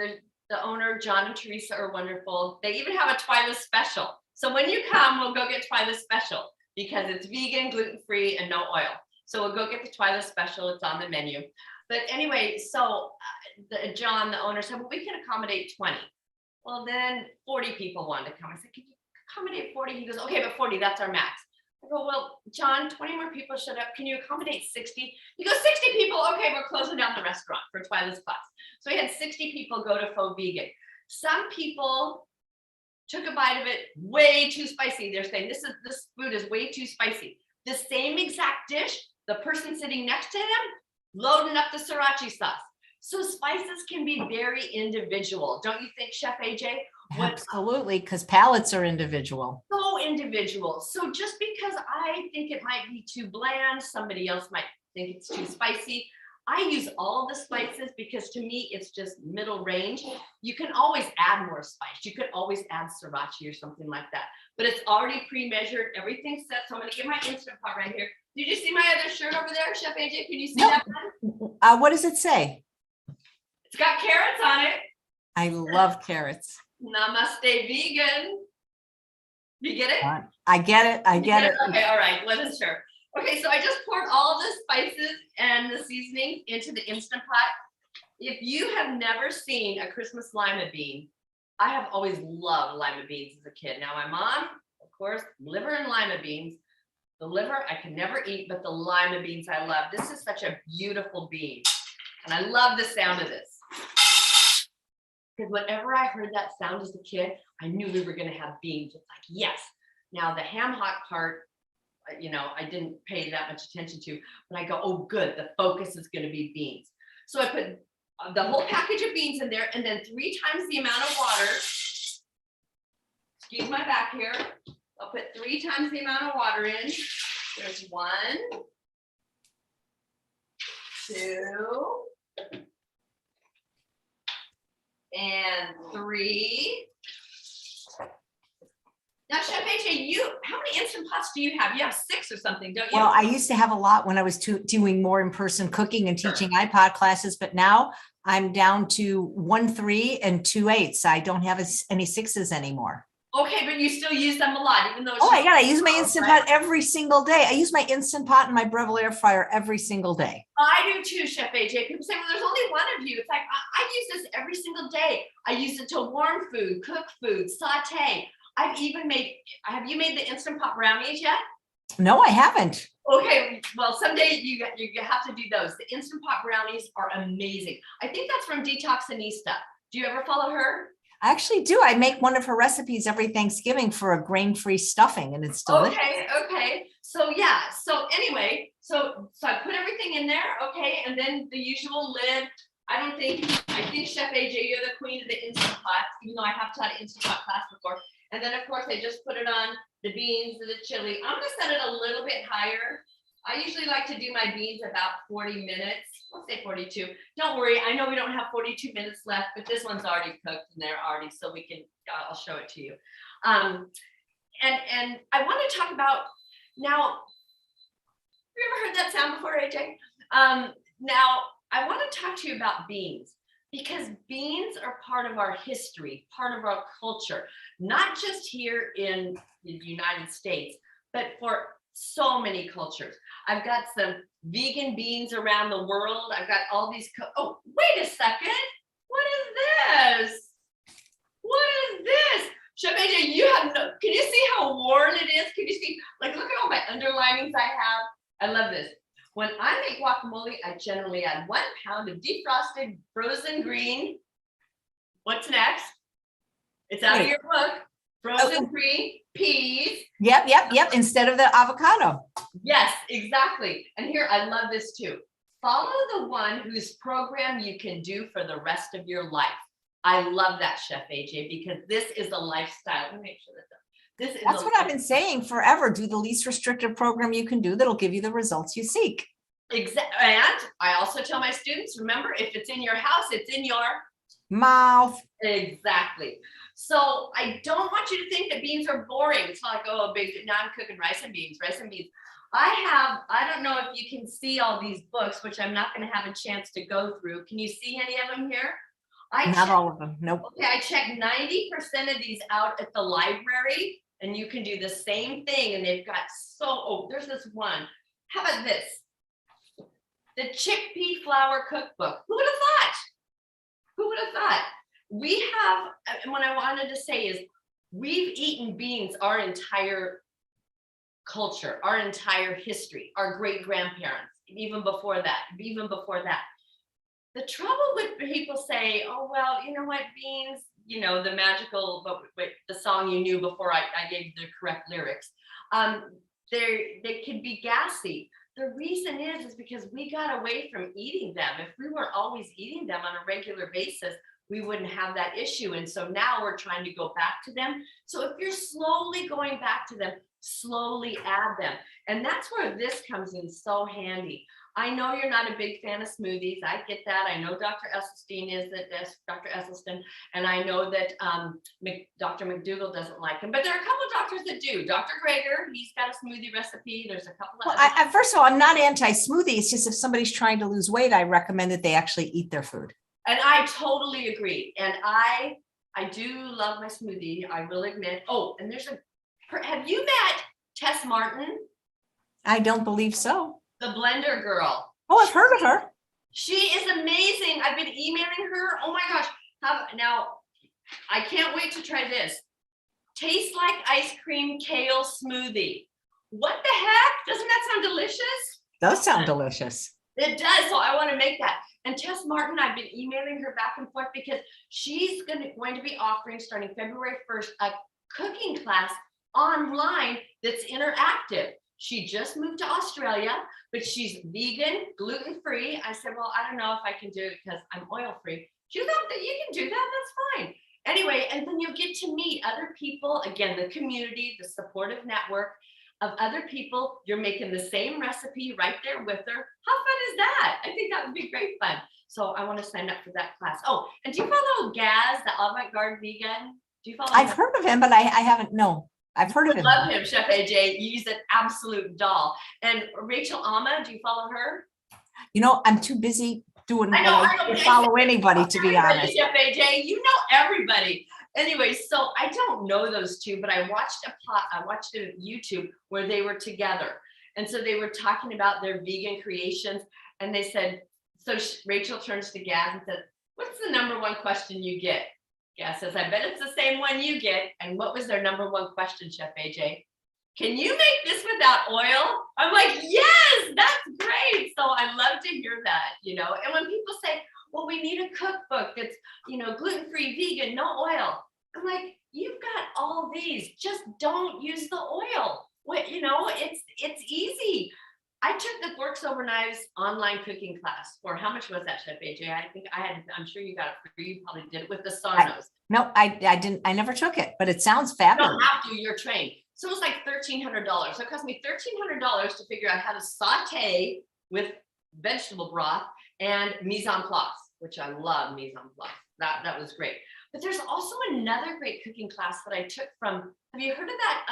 the owner, John and Teresa, are wonderful. They even have a Twyla special. So when you come, we'll go get Twyla special because it's vegan, gluten-free, and no oil. So we'll go get the Twyla special. It's on the menu. But anyway, so John, the owner, said, well, we can accommodate 20. Well, then 40 people wanted to come. I said, can you accommodate 40? He goes, okay, but 40, that's our max. I go, well, John, 20 more people showed up. Can you accommodate 60? He goes, 60 people. Okay, we're closing down the restaurant for Twyla's class. So we had 60 people go to Faux Vegan. Some people took a bite of it, way too spicy. They're saying this food is way too spicy. The same exact dish, the person sitting next to him loading up the sriracha sauce. So spices can be very individual, don't you think, Chef AJ?
Absolutely, because palates are individual.
So individual. So just because I think it might be too bland, somebody else might think it's too spicy. I use all the spices because to me, it's just middle range. You can always add more spice. You could always add sriracha or something like that, but it's already pre-measured. Everything's set. So I'm going to get my Instant Pot right here. Did you see my other shirt over there, Chef AJ? Can you see that one?
What does it say?
It's got carrots on it.
I love carrots.
Namaste vegan. You get it?
I get it. I get it.
Okay, all right. Let us share. Okay, so I just poured all the spices and the seasoning into the Instant Pot. If you have never seen a Christmas lima bean, I have always loved lima beans as a kid. Now my mom, of course, liver and lima beans. The liver I can never eat, but the lima beans I love. This is such a beautiful bean. And I love the sound of this. Because whenever I heard that sound as a kid, I knew we were going to have beans. It's like, yes. Now the ham hock part, I didn't pay that much attention to, but I go, oh, good. The focus is going to be beans. So I put the whole package of beans in there and then 3 times the amount of water. Excuse my back here. I'll put 3 times the amount of water in. There's 1, 2, and 3. Now, Chef AJ, how many Instant Pots do you have? You have 6 or something, don't you?
Well, I used to have a lot when I was doing more in-person cooking and teaching iPod classes, but now I'm down to 1 3 and 2 8s. I don't have any 6s anymore.
Okay, but you still use them a lot, even though it's
I use my Instant Pot every single day. I use my Instant Pot and my Breville air fryer every single day.
I do too, Chef AJ. People say, well, there's only one of you. It's like, I use this every single day. I use it to warm food, cook food, saute. Have you made the Instant Pot brownies yet?
No, I haven't.
Okay, well, someday you have to do those. The Instant Pot brownies are amazing. I think that's from Detoxinista. Do you ever follow her?
I actually do. I make one of her recipes every Thanksgiving for a grain-free stuffing, and it's delicious.
Okay. So yeah. So anyway, so I put everything in there. Okay, and then the usual lid. I think Chef AJ, you're the queen of the Instant Pot, even though I have taught an Instant Pot class before. And then of course I just put it on the beans and the chili. I'm gonna set it a little bit higher. I usually like to do my beans about 40 minutes. Let's say 42. Don't worry, I know we don't have 42 minutes left, but this one's already cooked and they're already, so I'll show it to you. And I want to talk about now. Have you ever heard that sound before, AJ? Now I want to talk to you about beans, because beans are part of our history, part of our culture, not just here in the United States, but for so many cultures. I've got some vegan beans around the world. I've got all these. Oh, wait a second. What is this? What is this? Chef AJ, you have no, can you see how worn it is? Can you see, like, look at all my underlinings I have. I love this. When I make guacamole, I generally add 1 pound of defrosted frozen green. What's next? It's out of your book. Frozen green peas.
Yep. Instead of the avocado.
Yes, exactly. And here, I love this too. Follow the one whose program you can do for the rest of your life. I love that, Chef AJ, because this is a lifestyle. Let me make sure
that's what I've been saying forever. Do the least restrictive program you can do that'll give you the results you seek.
Exactly. And I also tell my students, remember, if it's in your house, it's in your
mouth.
Exactly. So I don't want you to think that beans are boring. It's not like, oh, now I'm cooking rice and beans. I don't know if you can see all these books, which I'm not going to have a chance to go through. Can you see any of them here?
Not all of them. Nope.
Okay, I checked 90% of these out at the library, and you can do the same thing. And they've got there's this one. How about this? The chickpea flour cookbook. Who would have thought? Who would have thought? We have, and what I wanted to say is, we've eaten beans our entire culture, our entire history, our great grandparents, even before that. The trouble with people say, oh, well, you know what, beans, the magical, but the song you knew before I gave you the correct lyrics, they can be gassy. The reason is because we got away from eating them. If we were always eating them on a regular basis, we wouldn't have that issue. And so now we're trying to go back to them. So if you're slowly going back to them, slowly add them. And that's where this comes in so handy. I know you're not a big fan of smoothies. I get that. I know Dr. Esselstyn Dr. Esselstyn, and I know that Dr. McDougall doesn't like them, but there are a couple of doctors that do. Dr. Greger, he's got a smoothie recipe. There's a couple of
first of all, I'm not anti-smoothie. It's just if somebody's trying to lose weight, I recommend that they actually eat their food.
And I totally agree. And I do love my smoothie, I will admit. Oh, and have you met Tess Martin?
I don't believe so.
The blender girl.
Oh, I've heard of her.
She is amazing. I've been emailing her. Oh my gosh. Now, I can't wait to try this. Tastes like ice cream kale smoothie. What the heck? Doesn't that sound delicious?
Does sound delicious.
It does. So I want to make that. And Tess Martin, I've been emailing her back and forth because she's going to be offering, starting February 1st, a cooking class online that's interactive. She just moved to Australia, but she's vegan, gluten-free. I said, well, I don't know if I can do it because I'm oil-free. She thought that you can do that, that's fine. Anyway, and then you'll get to meet other people, again, the community, the supportive network of other people. You're making the same recipe right there with her. How fun is that? I think that would be great fun. So I want to sign up for that class. Oh, and do you follow Gaz, the avant-garde vegan? Do you follow
I've heard of him, but I haven't, no. I've heard of him.
Love him, Chef AJ. He's an absolute doll. And Rachel Amma, do you follow her?
I'm too busy doing
I
don't follow anybody, to be honest.
Chef AJ, you know everybody. Anyway, so I don't know those two, but I watched a YouTube where they were together. And so they were talking about their vegan creations. And they said, so Rachel turns to Gaz and says, what's the number one question you get? Gaz says, I bet it's the same one you get. And what was their number one question, Chef AJ? can you make this without oil? I'm like, yes, that's great. So I love to hear that, and when people say, well, we need a cookbook that's, gluten-free, vegan, no oil. I'm like, you've got all these, just don't use the oil. It's easy. I took the Forks Over Knives online cooking class for, how much was that, Chef AJ? I'm sure you got it free. You probably did it with the Sarnos.
No, I didn't. I never took it, but it sounds
You
fabulous.
don't have to, you're trained. So it was like $1,300. So it cost me $1,300 to figure out how to saute with vegetable broth and mise en place, which I love mise en place. That was great. But there's also another great cooking class that I took from, have you heard of that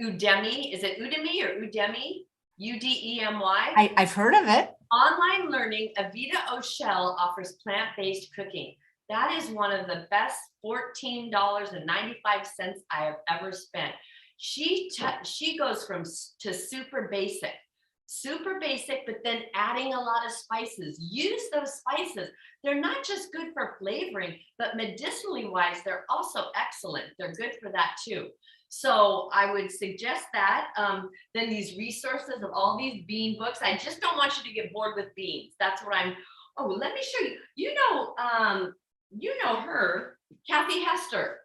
Udemy? Is it Udemy or Udemy? Udemy?
I've heurd of it.
Online learning. Avita O'Shell offers plant-based cooking. That is one of the best $14.95 I have ever spent. She goes to super basic, but then adding a lot of spices. Use those spices. They're not just good for flavoring, but medicinally wise, they're also excellent. They're good for that too. So I would suggest that. Then these resources of all these bean books. I just don't want you to get bored with beans. That's what let me show you. You know her, Kathy Hester.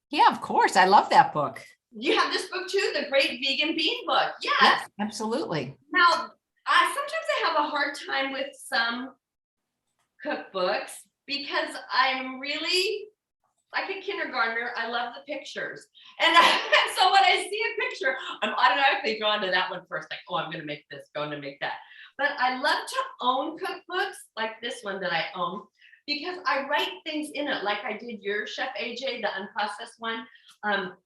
Yeah, of course. I love that book.
You have this book too, The Great Vegan Bean Book. Yes,
absolutely.
Now, sometimes I have a hard time with some cookbooks because I'm really like a kindergartner. I love the pictures. And so when I see a picture, I'm automatically drawn to that one first. Like, oh, I'm going to make this, going to make that. But I love to own cookbooks like this one that I own, because I write things in it, like I did your Chef AJ, the unprocessed one.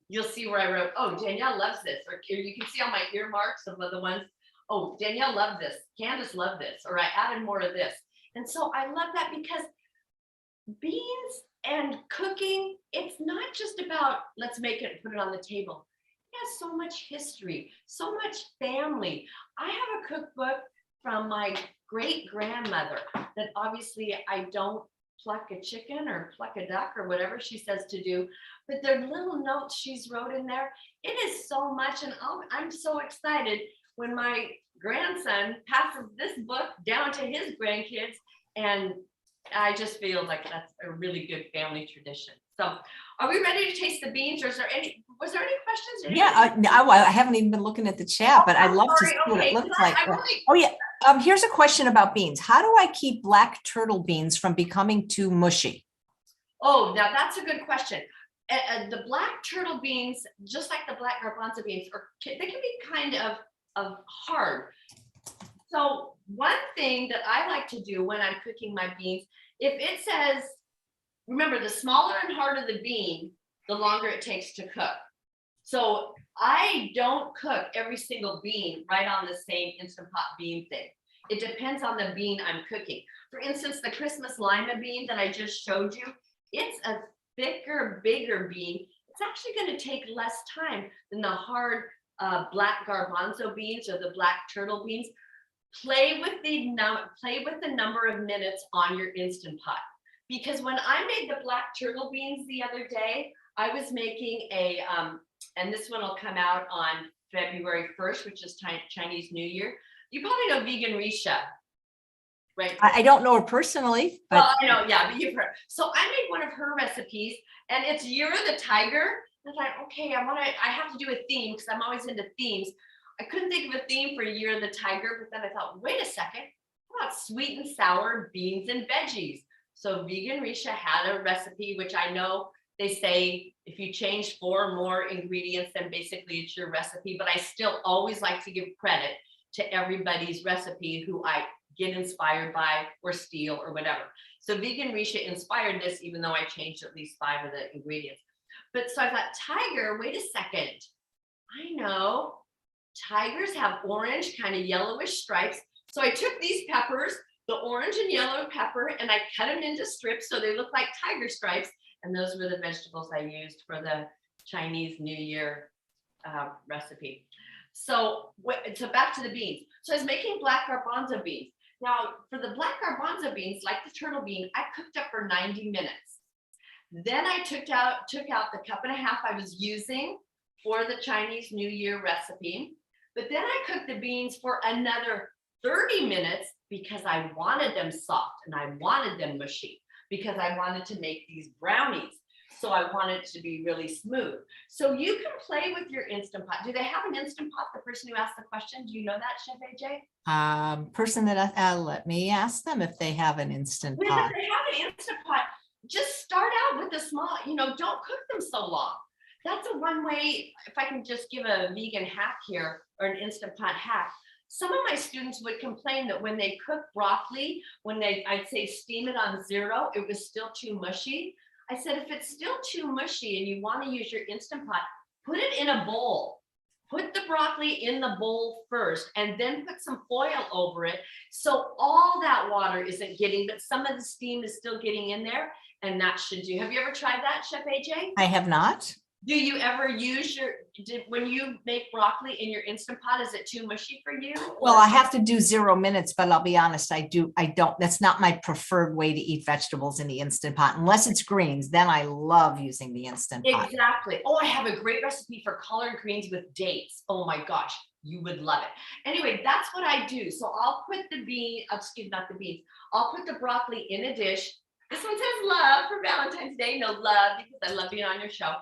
You'll see where I wrote, oh, Danielle loves this. Or you can see on my earmarks of the ones, oh, Danielle loved this. Candace loved this. Or I added more of this. And so I love that because beans and cooking, it's not just about let's make it and put it on the table. It has so much history, so much family. I have a cookbook from my great grandmother that obviously I don't pluck a chicken or pluck a duck or whatever she says to do, but there are little notes she's wrote in there. It is so much, and I'm so excited when my grandson passes this book down to his grandkids, and I just feel like that's a really good family tradition. So are we ready to taste the beans, or was there any questions?
Yeah, I haven't even been looking at the chat, but I'd love to see what it looks like. Oh yeah, here's a question about beans. How do I keep black turtle beans from becoming too mushy?
Oh, now that's a good question. The black turtle beans, just like the black garbanzo beans, they can be kind of hard. So one thing that I like to do when I'm cooking my beans, if it says, remember, the smaller and harder the bean, the longer it takes to cook. So I don't cook every single bean right on the same Instant Pot bean thing. It depends on the bean I'm cooking. For instance, the Christmas lima bean that I just showed you, it's a thicker, bigger bean. It's actually going to take less time than the hard black garbanzo beans or the black turtle beans. Play with the number of minutes on your Instant Pot. Because when I made the black turtle beans the other day, I was making and this one will come out on February 1st, which is Chinese New Year. You probably know Vegan Risha, right?
I don't know her personally, but
well, I know, yeah, but you've heard. So I made one of her recipes, and it's Year of the Tiger. And I thought, okay, I have to do a theme because I'm always into themes. I couldn't think of a theme for Year of the Tiger, but then I thought, wait a second, how about sweet and sour beans and veggies? So Vegan Risha had a recipe, which I know they say if you change 4 more ingredients, then basically it's your recipe. But I still always like to give credit to everybody's recipe who I get inspired by or steal or whatever. So Vegan Risha inspired this, even though I changed at least 5 of the ingredients. But so I thought, tiger, wait a second. I know tigers have orange, kind of yellowish stripes. So I took these peppers, the orange and yellow pepper, and I cut them into strips so they look like tiger stripes. And those were the vegetables I used for the Chinese New Year recipe. So back to the beans. So I was making black garbanzo beans. Now, for the black garbanzo beans, like the turtle bean, I cooked up for 90 minutes. Then I took out the 1.5 cups I was using for the Chinese New Year recipe. But then I cooked the beans for another 30 minutes because I wanted them soft and I wanted them mushy because I wanted to make these brownies. So I wanted it to be really smooth. So you can play with your Instant Pot. Do they have an Instant Pot? The person who asked the question, do you know that, Chef AJ?
Person that let me ask them if they have an Instant
If
Pot.
they have an Instant Pot, just start out with a small, don't cook them so long. That's a one way, if I can just give a vegan hack here or an Instant Pot hack. Some of my students would complain that when they cook broccoli, I'd say steam it on 0, it was still too mushy. I said, if it's still too mushy and you want to use your Instant Pot, put it in a bowl. Put the broccoli in the bowl first and then put some foil over it. So all that water isn't getting, but some of the steam is still getting in there, and that should do. Have you ever tried that, Chef AJ?
I have not.
Do you ever use when you make broccoli in your Instant Pot, is it too mushy for you?
Well, I have to do 0 minutes, but I'll be honest, I don't, that's not my preferred way to eat vegetables in the Instant Pot, unless it's greens, then I love using the Instant Pot.
Exactly. Oh, I have a great recipe for collard greens with dates. Oh my gosh, you would love it. Anyway, that's what I do. So I'll put not the beans. I'll put the broccoli in a dish. This one says love for Valentine's Day. No, love, because I love being on your show.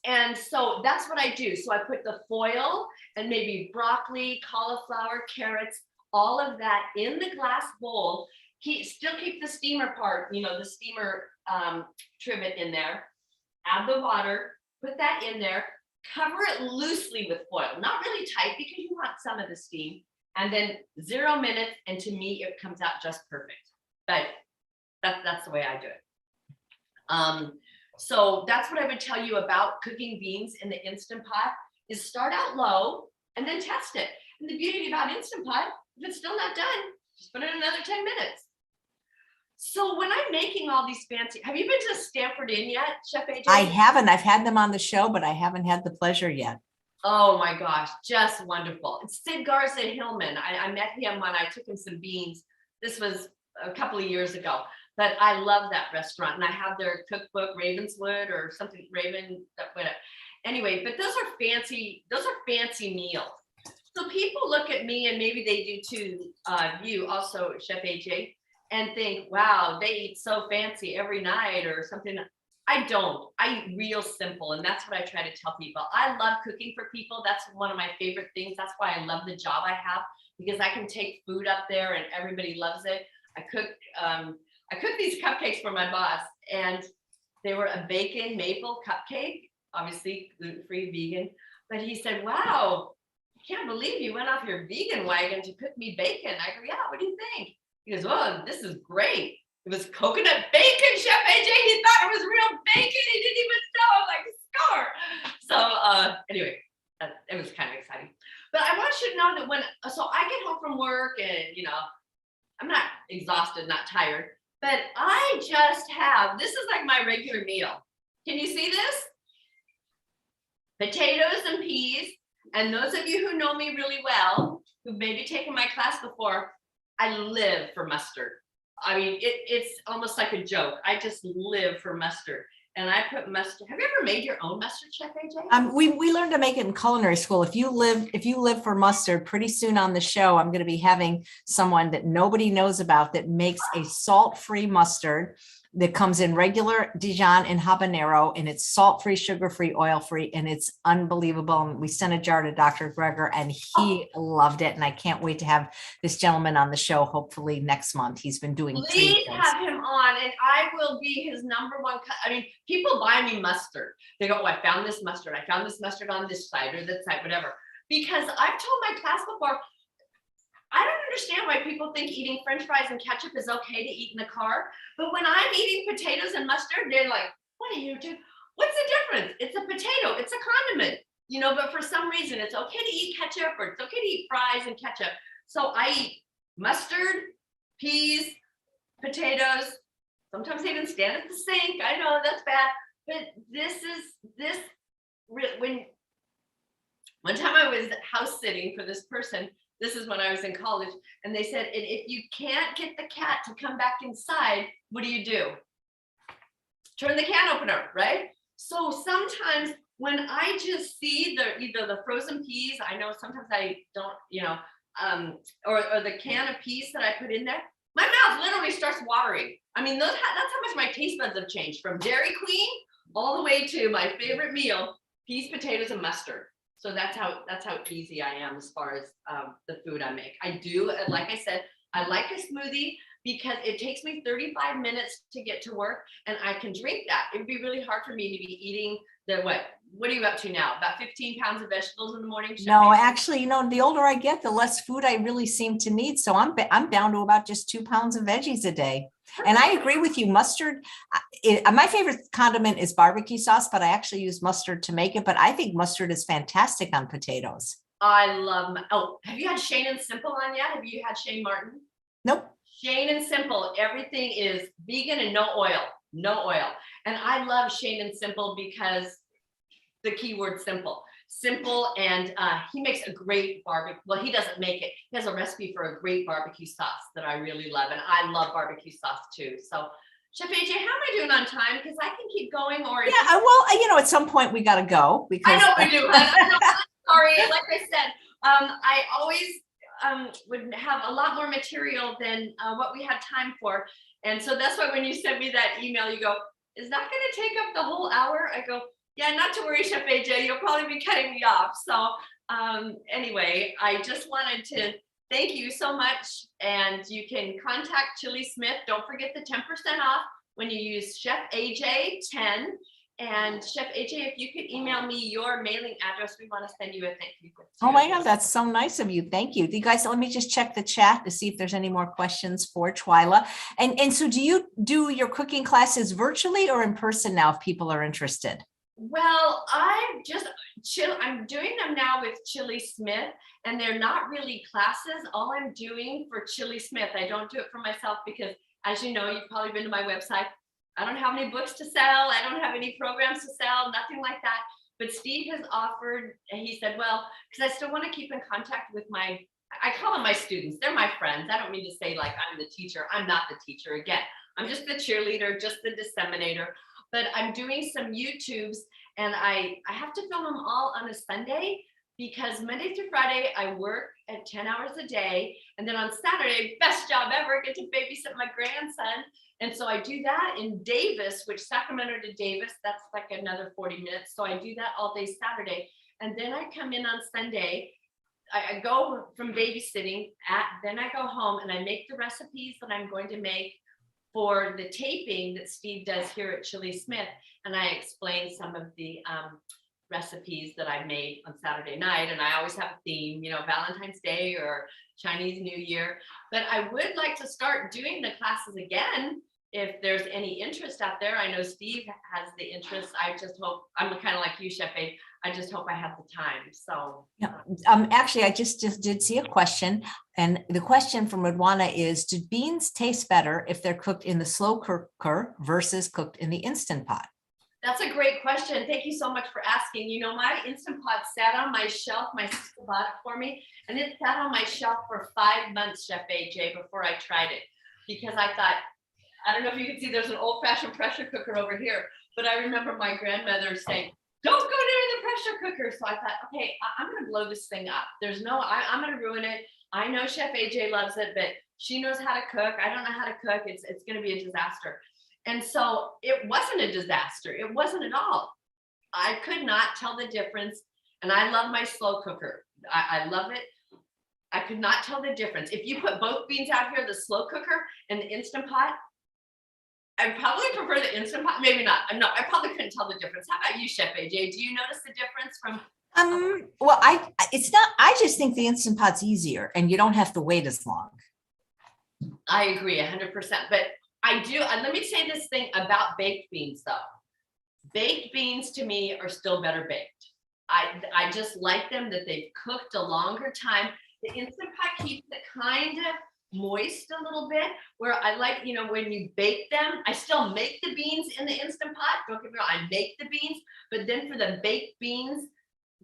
And so that's what I do. So I put the foil and maybe broccoli, cauliflower, carrots, all of that in the glass bowl. Still keep the steamer part, the steamer trivet in there. Add the water, put that in there, cover it loosely with foil, not really tight because you want some of the steam. And then 0 minutes, and to me, it comes out just perfect. But that's the way I do it. So that's what I would tell you about cooking beans in the Instant Pot is start out low and then test it. And the beauty about Instant Pot, if it's still not done, just put it in another 10 minutes. So when I'm making all these fancy, have you been to Stanford Inn yet, Chef AJ?
I haven't. I've had them on the show, but I haven't had the pleasure yet.
Oh my gosh, just wonderful. It's Sid Garza Hillman. I met him when I took him some beans. This was a couple of years ago. But I love that restaurant, and I have their cookbook, Ravenswood or something, whatever. Anyway, but those are fancy meals. So people look at me, and maybe they do too, you also, Chef AJ, and think, wow, they eat so fancy every night or something. I don't. I eat real simple, and that's what I try to tell people. I love cooking for people. That's one of my favorite things. That's why I love the job I have, because I can take food up there and everybody loves it. I cooked these cupcakes for my boss, and they were a bacon maple cupcake, obviously gluten-free, vegan. But he said, wow, I can't believe you went off your vegan wagon to cook me bacon. I go, yeah, what do you think? He goes, oh, this is great. It was coconut bacon, Chef AJ. He thought it was real bacon. He didn't even know. I'm like, score. So anyway, it was kind of exciting. But I want you to know that so I get home from work and, I'm not exhausted, not tired. But I just this is like my regular meal. Can you see this? Potatoes and peas. And those of you who know me really well, who've maybe taken my class before, I live for mustard. I mean, it's almost like a joke. I just live for mustard. And I put mustard. Have you ever made your own mustard, Chef AJ?
We learned to make it in culinary school. If you live for mustard, pretty soon on the show, I'm going to be having someone that nobody knows about that makes a salt-free mustard that comes in regular Dijon and habanero, and it's salt-free, sugar-free, oil-free, and it's unbelievable. And we sent a jar to Dr. Greger, and he loved it. And I can't wait to have this gentleman on the show, hopefully next month. He's been doing
Please have him on, and I will be his number one. I mean, people buy me mustard. They go, oh, I found this mustard. I found this mustard on this side or that side, whatever. Because I've told my class before, I don't understand why people think eating French fries and ketchup is okay to eat in the car. But when I'm eating potatoes and mustard, they're like, what are you doing? What's the difference? It's a potato. It's a condiment, but for some reason it's okay to eat ketchup or it's okay to eat fries and ketchup. So I eat mustard, peas, potatoes. Sometimes I even stand at the sink. I know that's bad. But when one time I was house sitting for this person. This is when I was in college, and they said, and if you can't get the cat to come back inside, what do? Turn the can opener, right? So sometimes when I just see either the frozen peas, I know sometimes I don't, or the can of peas that I put in there, my mouth literally starts watering. I mean, that's how much my taste buds have changed from Dairy Queen all the way to my favorite meal, peas, potatoes, and mustard. So that's how easy I am as far as the food I make. I do, like I said, I like a smoothie because it takes me 35 minutes to get to work and I can drink that. It would be really hard for me to be eating what are you up to now? About 15 pounds of vegetables in the morning?
No, actually, the older I get, the less food I really seem to need. So I'm down to about just 2 pounds of veggies a day. And I agree with you. Mustard, my favorite condiment is barbecue sauce, but I actually use mustard to make it. But I think mustard is fantastic on potatoes.
I love, have you had Shane and Simple on yet? Have you had Shane Martin?
Nope.
Shane and Simple, everything is vegan and no oil. And I love Shane and Simple because the keyword simple, and he makes a great barbecue. Well, he doesn't make it. He has a recipe for a great barbecue sauce that I really love. And I love barbecue sauce too. So Chef AJ, how am I doing on time? Because I can keep going or.
Yeah, well, at some point we got to go. Because
I know we do. I'm sorry. Like I said, I always would have a lot more material than what we had time for. And so that's why when you sent me that email, you go, is that going to take up the whole hour? I go, yeah, not to worry, Chef AJ, you'll probably be cutting me off. So anyway, I just wanted to thank you so much. And you can contact Chili Smith. Don't forget the 10% off when you use Chef AJ 10. And Chef AJ, if you could email me your mailing address, we want to send you a thank you.
Oh my God, that's so nice of you. Thank you. You guys, let me just check the chat to see if there's any more questions for Twyla. And so do you do your cooking classes virtually or in person now if people are interested?
Well, I'm doing them now with Chili Smith, and they're not really classes. All I'm doing for Chili Smith, I don't do it for myself because, as you know, you've probably been to my website. I don't have any books to sell. I don't have any programs to sell, nothing like that. But Steve has offered, and he said, well, because I still want to keep in contact with I call them my students. They're my friends. I don't mean to say like I'm the teacher. I'm not the teacher. Again, I'm just the cheerleader, just the disseminator. But I'm doing some YouTubes, and I have to film them all on a Sunday because Monday through Friday, I work at 10 hours a day. And then on Saturday, best job ever, get to babysit my grandson. And so I do that in Davis, which Sacramento to Davis, that's like another 40 minutes. So I do that all day Saturday. And then I come in on Sunday. I go from babysitting, then I go home and I make the recipes that I'm going to make for the taping that Steve does here at Chili Smith. And I explain some of the recipes that I made on Saturday night. And I always have a theme, Valentine's Day or Chinese New Year. But I would like to start doing the classes again if there's any interest out there. I know Steve has the interest. I just hope, I'm kind of like you, Chef A. I just hope I have the time. So
yeah. Actually, I just did see a question, and the question from Radwana is: do beans taste better if they're cooked in the slow cooker versus cooked in the Instant Pot?
That's a great question. Thank you so much for asking. My Instant Pot sat on my shelf. My sister bought it for me, and it sat on my shelf for 5 months, Chef AJ, before I tried it, because I thought, I don't know if you can see, there's an old-fashioned pressure cooker over here, but I remember my grandmother saying, don't go near the pressure cooker. So I thought, okay, I'm going to blow this thing up. I'm going to ruin it. I know Chef AJ loves it, but she knows how to cook. I don't know how to cook. It's going to be a disaster. And so it wasn't a disaster. It wasn't at all. I could not tell the difference. And I love my slow cooker. I love it. I could not tell the difference. If you put both beans out here, the slow cooker and the Instant Pot, I probably prefer the Instant Pot. Maybe not. No, I probably couldn't tell the difference. How about you, Chef AJ? Do you notice the difference from?
Well, it's not. I just think the Instant Pot's easier, and you don't have to wait as long.
I agree 100%. But I do. Let me say this thing about baked beans, though. Baked beans to me are still better baked. I just like them that they've cooked a longer time. The Instant Pot keeps it kind of moist a little bit, where I like, when you bake them, I still make the beans in the Instant Pot. Don't get me wrong, I make the beans, but then for the baked beans,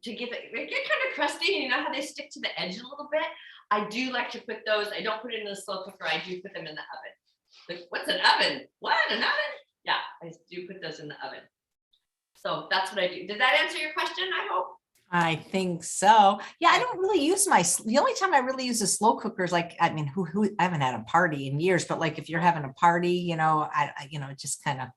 to give it, they get kind of crusty, and you know how they stick to the edge a little bit? I do like to put those, I don't put it in the slow cooker, I do put them in the oven. Like, what's an oven? What, an oven? Yeah, I do put those in the oven. So that's what I do. Did that answer your question? I hope.
I think so. Yeah, I don't really use the only time I really use a slow cooker is like, I mean, I haven't had a party in years, but like if you're having a party, just kind of.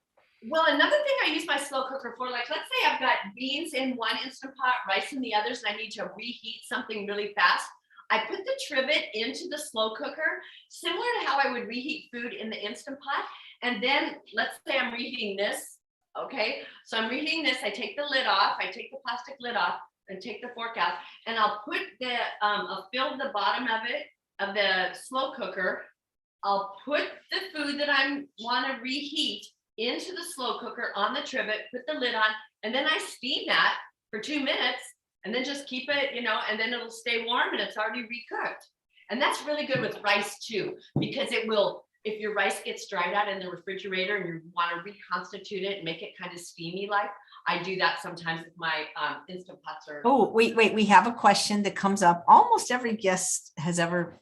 Well, another thing I use my slow cooker for, like, let's say I've got beans in one Instant Pot, rice in the others, and I need to reheat something really fast. I put the trivet into the slow cooker, similar to how I would reheat food in the Instant Pot. And then let's say I'm reheating this. Okay, so I'm reheating this. I take the lid off. I take the plastic lid off and take the fork out, and I'll put I'll fill the bottom of it, of the slow cooker. I'll put the food that I want to reheat into the slow cooker on the trivet, put the lid on, and then I steam that for 2 minutes, and then just keep it, and then it'll stay warm and it's already recooked. And that's really good with rice too, because it will, if your rice gets dried out in the refrigerator and you want to reconstitute it and make it kind of steamy like, I do that sometimes with my Instant Pots.
Oh, wait, we have a question that comes up. Almost every guest that has ever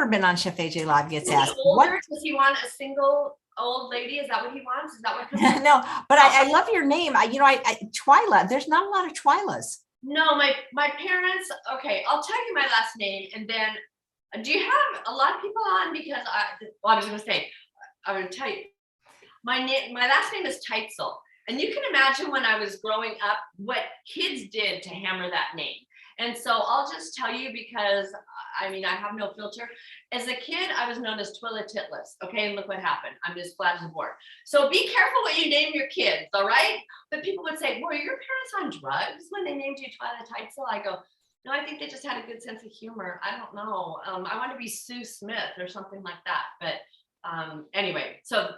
been on Chef AJ Live gets asked.
Older, does he want a single old lady? Is that what he wants? Is that what?
No, but I love your name. Twyla. There's not a lot of Twylas.
No, my parents. Okay, I'll tell you my last name, and then do you have a lot of people on? Because I was going to say, I would tell you, my last name is Twyla. And you can imagine when I was growing up, what kids did to hammer that name. And so I'll just tell you, because I have no filter. As a kid, I was known as Twyla Titless. Okay, and look what happened. I'm just flat as a board. So be careful what you name your kids, all right? But people would say, were your parents on drugs when they named you Twyla Titless? I go, no, I think they just had a good sense of humor. I don't know. I want to be Sue Smith or something like that. But anyway, so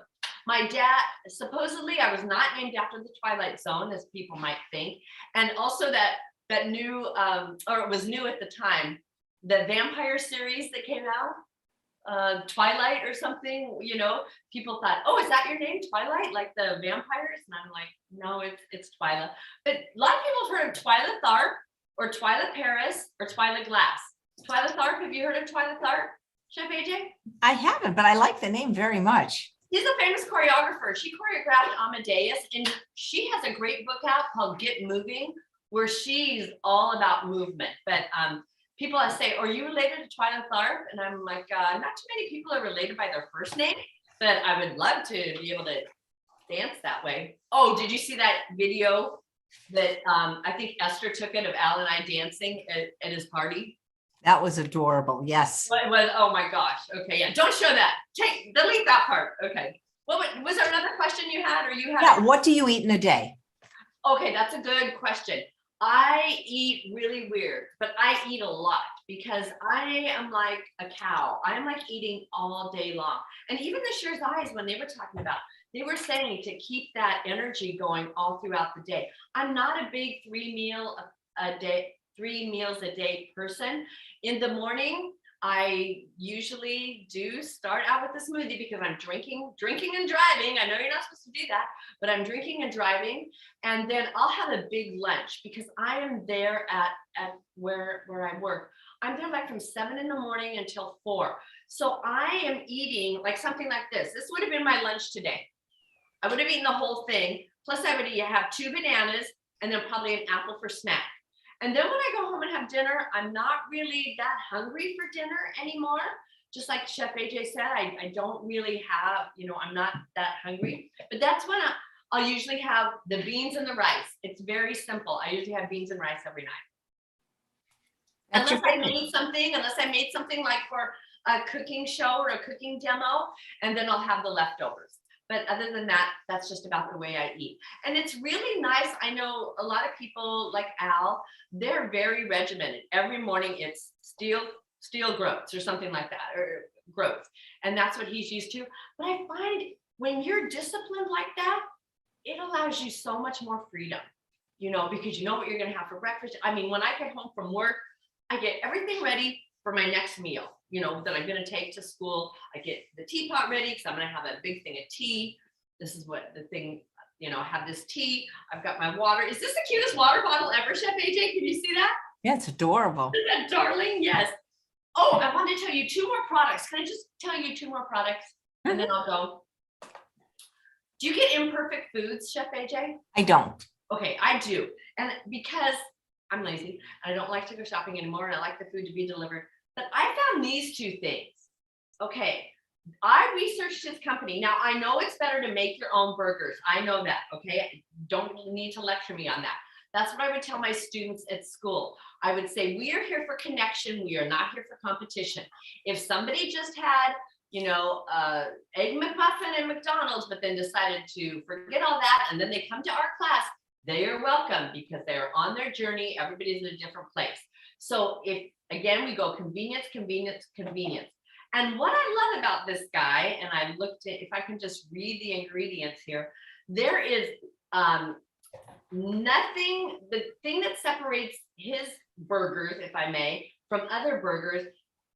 my dad, supposedly I was not named after the Twilight Zone, as people might think. And also that new, or it was new at the time, the vampire series that came out, Twilight or something, people thought, oh, is that your name, Twilight, like the vampires? And I'm like, no, it's Twyla. But a lot of people have heard of Twyla Tharp or Twyla Paris or Twyla Glass. Twyla Tharp, have you heard of Twyla Tharp, Chef AJ?
I haven't, but I like the name very much.
She's a famous choreographer. She choreographed Amadeus, and she has a great book out called Get Moving, where she's all about movement. But people say, are you related to Twyla Tharp? And I'm like, not too many people are related by their first name, but I would love to be able to dance that way. Oh, did you see that video that I think Esther took it of Al and I dancing at his party?
That was adorable. Yes.
It was, oh my gosh. Okay, yeah. Don't show that. Delete that part. Okay. Was there another question you had, or you had?
Yeah. What do you eat in a day?
Okay, that's a good question. I eat really weird, but I eat a lot because I am like a cow. I am like eating all day long. And even the Shear's Eyes, when they were talking about, they were saying to keep that energy going all throughout the day. I'm not a big 3 meals a day person. In the morning, I usually do start out with a smoothie because I'm drinking and driving. I know you're not supposed to do that, but I'm drinking and driving. And then I'll have a big lunch because I am there at where I work. I'm there like from 7 in the morning until 4. So I am eating like something like this. This would have been my lunch today. I would have eaten the whole thing. Plus I would have 2 bananas and then probably an apple for snack. And then when I go home and have dinner, I'm not really that hungry for dinner anymore. Just like Chef AJ said, I don't really have, I'm not that hungry. But that's when I'll usually have the beans and the rice. It's very simple. I usually have beans and rice every night. Unless I made something like for a cooking show or a cooking demo, and then I'll have the leftovers. But other than that, that's just about the way I eat. And it's really nice. I know a lot of people like Al, they're very regimented. Every morning it's steel groats or something like that, or groats. And that's what he's used to. But I find when you're disciplined like that, it allows you so much more freedom, because you know what you're going to have for breakfast. I mean, when I get home from work, I get everything ready for my next meal, that I'm going to take to school. I get the teapot ready because I'm going to have a big thing of tea. This is what the thing, I have this tea. I've got my water. Is this the cutest water bottle ever, Chef AJ? Can you see that?
Yeah, it's adorable.
Isn't that darling? Yes. Oh, I wanted to tell you 2 more products. Can I just tell you 2 more products? Mm-hmm. And then I'll go. Do you get Imperfect Foods, Chef AJ?
I don't.
Okay, I do. And because I'm lazy and I don't like to go shopping anymore and I like the food to be delivered, but I found these two things. Okay, I researched his company. Now I know it's better to make your own burgers. I know that. Okay, don't need to lecture me on that. That's what I would tell my students at school. I would say, we are here for connection. We are not here for competition. If somebody just had, egg McMuffin and McDonald's, but then decided to forget all that, and then they come to our class, they are welcome because they're on their journey. Everybody's in a different place. So if, again, we go convenience, convenience, convenience. And what I love about this guy, and I looked at, if I can just read the ingredients here, there is nothing, the thing that separates his burgers, if I may, from other burgers,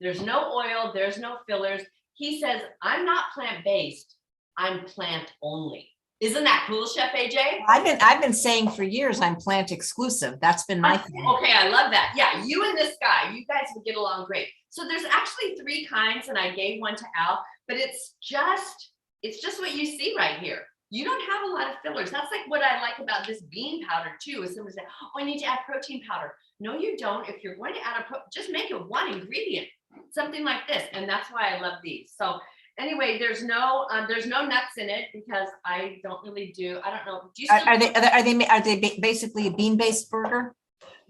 there's no oil, there's no fillers. He says, I'm not plant-based, I'm plant only. Isn't that cool, Chef AJ?
I've been saying for years I'm plant exclusive. That's been my thing.
Okay, I love that. Yeah, you and this guy, you guys would get along great. So there's actually 3 kinds, and I gave one to Al, but it's just what you see right here. You don't have a lot of fillers. That's like what I like about this bean powder too, is somebody say, oh, I need to add protein powder. No, you don't. If you're going to add just make it one ingredient, something like this. And that's why I love these. So anyway, there's no nuts in it because I don't really do, I don't know. Do you still
are they basically a bean-based burger?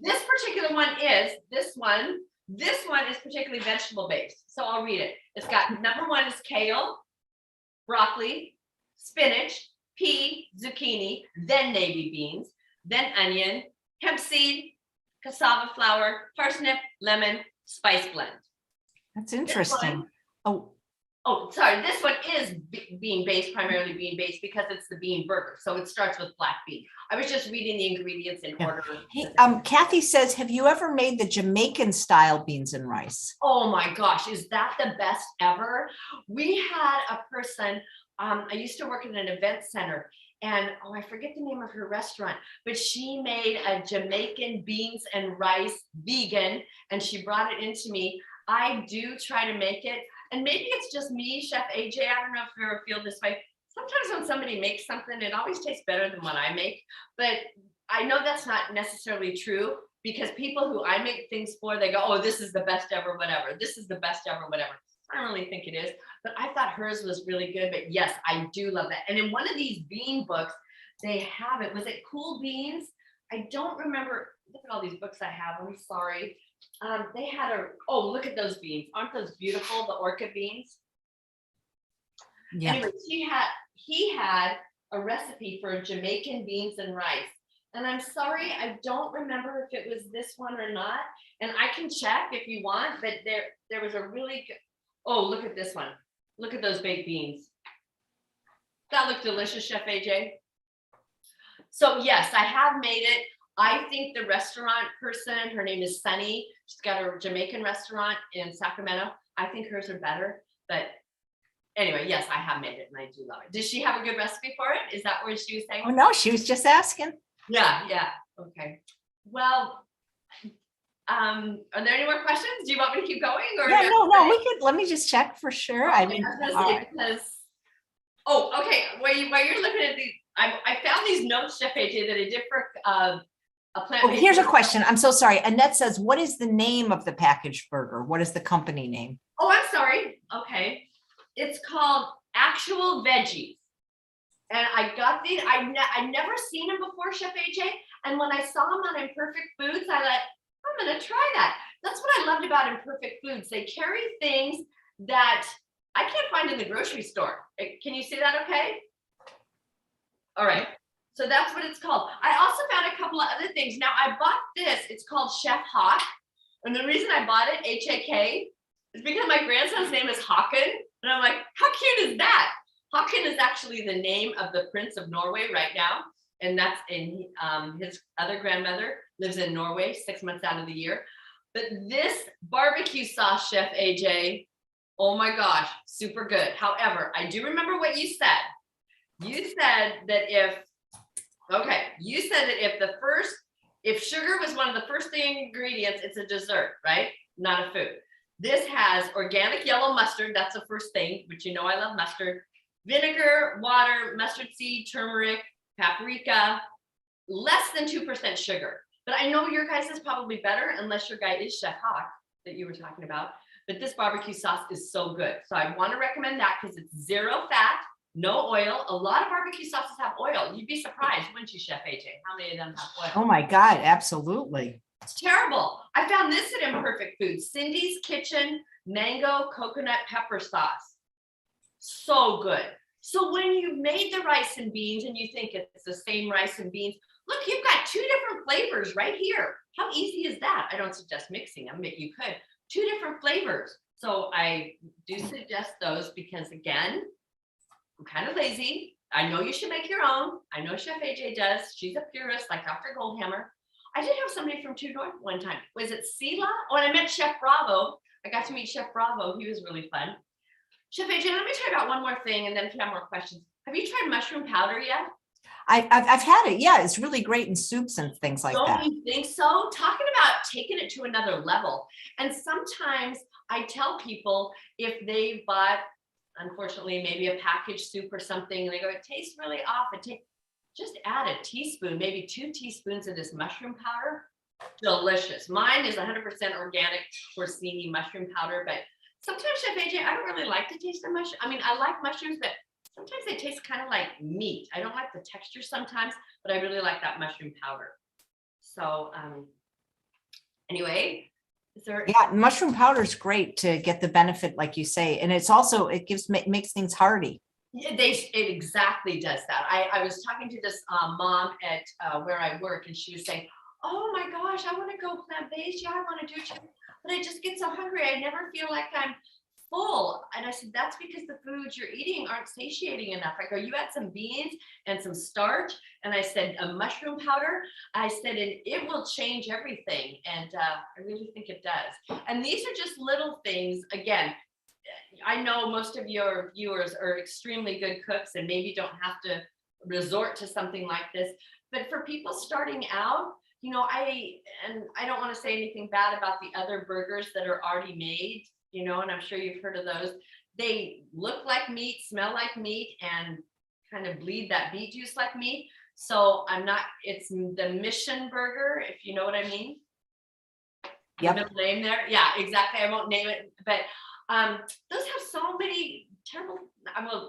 This particular one is, this one is particularly vegetable based. So I'll read it. It's got, number 1 is kale, broccoli, spinach, pea, zucchini, then navy beans, then onion, hemp seed, cassava flour, parsnip, lemon, spice blend.
That's interesting.
Oh, sorry. This one is primarily bean based because it's the bean burger. So it starts with black bean. I was just reading the ingredients in order.
Hey, Kathy says, have you ever made the Jamaican style beans and rice?
Oh my gosh, is that the best ever? We had a person, I used to work in an event center, and I forget the name of her restaurant, but she made a Jamaican beans and rice vegan, and she brought it into me. I do try to make it, and maybe it's just me, Chef AJ. I don't know if you ever feel this way. Sometimes when somebody makes something, it always tastes better than what I make, but I know that's not necessarily true, because people who I make things for, they go, oh, this is the best ever, whatever. This is the best ever, whatever. I don't really think it is, but I thought hers was really good. But yes, I do love that. And in one of these bean books, they have it. Was it Cool Beans? I don't remember. Look at all these books I have. I'm sorry. They had look at those beans. Aren't those beautiful? The orchid beans. Yeah. Anyway, he had a recipe for Jamaican beans and rice. And I'm sorry, I don't remember if it was this one or not. And I can check if you want, but there was a really good, look at this one. Look at those baked beans. That looked delicious, Chef AJ. So yes, I have made it. I think the restaurant person, her name is Sunny. She's got a Jamaican restaurant in Sacramento. I think hers are better, but anyway, yes, I have made it and I do love it. Does she have a good recipe for it? Is that what she was saying?
Oh no, she was just asking.
Yeah. Okay. Well, are there any more questions? Do you want me to keep going? Or
yeah, no, we could, let me just check for sure. I mean,
okay. While you're looking at these, I found these notes, Chef AJ, that I did for a plant.
Here's a question. I'm so sorry. Annette says, what is the name of the packaged burger? What is the company name?
Oh, I'm sorry. Okay. It's called Actual Veggies. And I got these, I'd never seen them before, Chef AJ. And when I saw them on Imperfect Foods, I thought, I'm going to try that. That's what I loved about Imperfect Foods. They carry things that I can't find in the grocery store. Can you see that okay? All right. So that's what it's called. I also found a couple of other things. Now I bought this. It's called Chef Hawk. And the reason I bought it, H-A-K, is because my grandson's name is Håkon. And I'm like, how cute is that? Håkon is actually the name of the Prince of Norway right now. And that's in his other grandmother lives in Norway 6 months out of the year. But this barbecue sauce, Chef AJ, oh my gosh, super good. However, I do remember what you said. You said that if sugar was one of the first ingredients, it's a dessert, right? Not a food. This has organic yellow mustard. That's the first thing, but you know I love mustard. Vinegar, water, mustard seed, turmeric, paprika, less than 2% sugar. But I know your guys is probably better unless your guy is Chef Hawk that you were talking about. But this barbecue sauce is so good. So I want to recommend that because it's 0 fat, no oil. A lot of barbecue sauces have oil. You'd be surprised, wouldn't you, Chef AJ? How many of them have oil?
Oh my God, absolutely.
It's terrible. I found this at Imperfect Foods, Cindy's Kitchen mango coconut pepper sauce. So good. So when you've made the rice and beans and you think it's the same rice and beans, look, you've got 2 different flavors right here. How easy is that? I don't suggest mixing them, but you could. 2 different flavors. So I do suggest those because, again, I'm kind of lazy. I know you should make your own. I know Chef AJ does. She's a purist like Dr. Goldhammer. I did have somebody from True North one time. Was it Sela? Oh, and I met Chef Bravo. I got to meet Chef Bravo. He was really fun. Chef AJ, let me tell you about one more thing, and then if you have more questions. Have you tried mushroom powder yet?
I've had it. Yeah, it's really great in soups and things like that.
Don't you think so? Talking about taking it to another level. And sometimes I tell people if they bought, unfortunately, maybe a packaged soup or something, and they go, it tastes really off. Just add a teaspoon, maybe 2 teaspoons of this mushroom powder. Delicious. Mine is 100% organic porcini mushroom powder, but sometimes, Chef AJ, I don't really like the taste of mushroom. I mean, I like mushrooms, but sometimes they taste kind of like meat. I don't like the texture sometimes, but I really like that mushroom powder. So anyway, is there?
Yeah, mushroom powder is great to get the benefit, like you say, and it's also, it makes things hearty.
Yeah, it exactly does that. I was talking to this mom at where I work, and she was saying, oh my gosh, I want to go plant-based. Yeah, I want to do it, but I just get so hungry. I never feel like I'm full. And I said, that's because the foods you're eating aren't satiating enough. I go, you add some beans and some starch. And I said, a mushroom powder. I said, and it will change everything. And I really think it does. And these are just little things. Again, I know most of your viewers are extremely good cooks and maybe don't have to resort to something like this. But for people starting out, you know, I don't want to say anything bad about the other burgers that are already made, you know, and I'm sure you've heard of those. They look like meat, smell like meat, and kind of bleed that beet juice like meat. So it's the Mission Burger, if you know what I mean.
Yep.
The middle name there. Yeah, exactly. I won't name it, but those have so many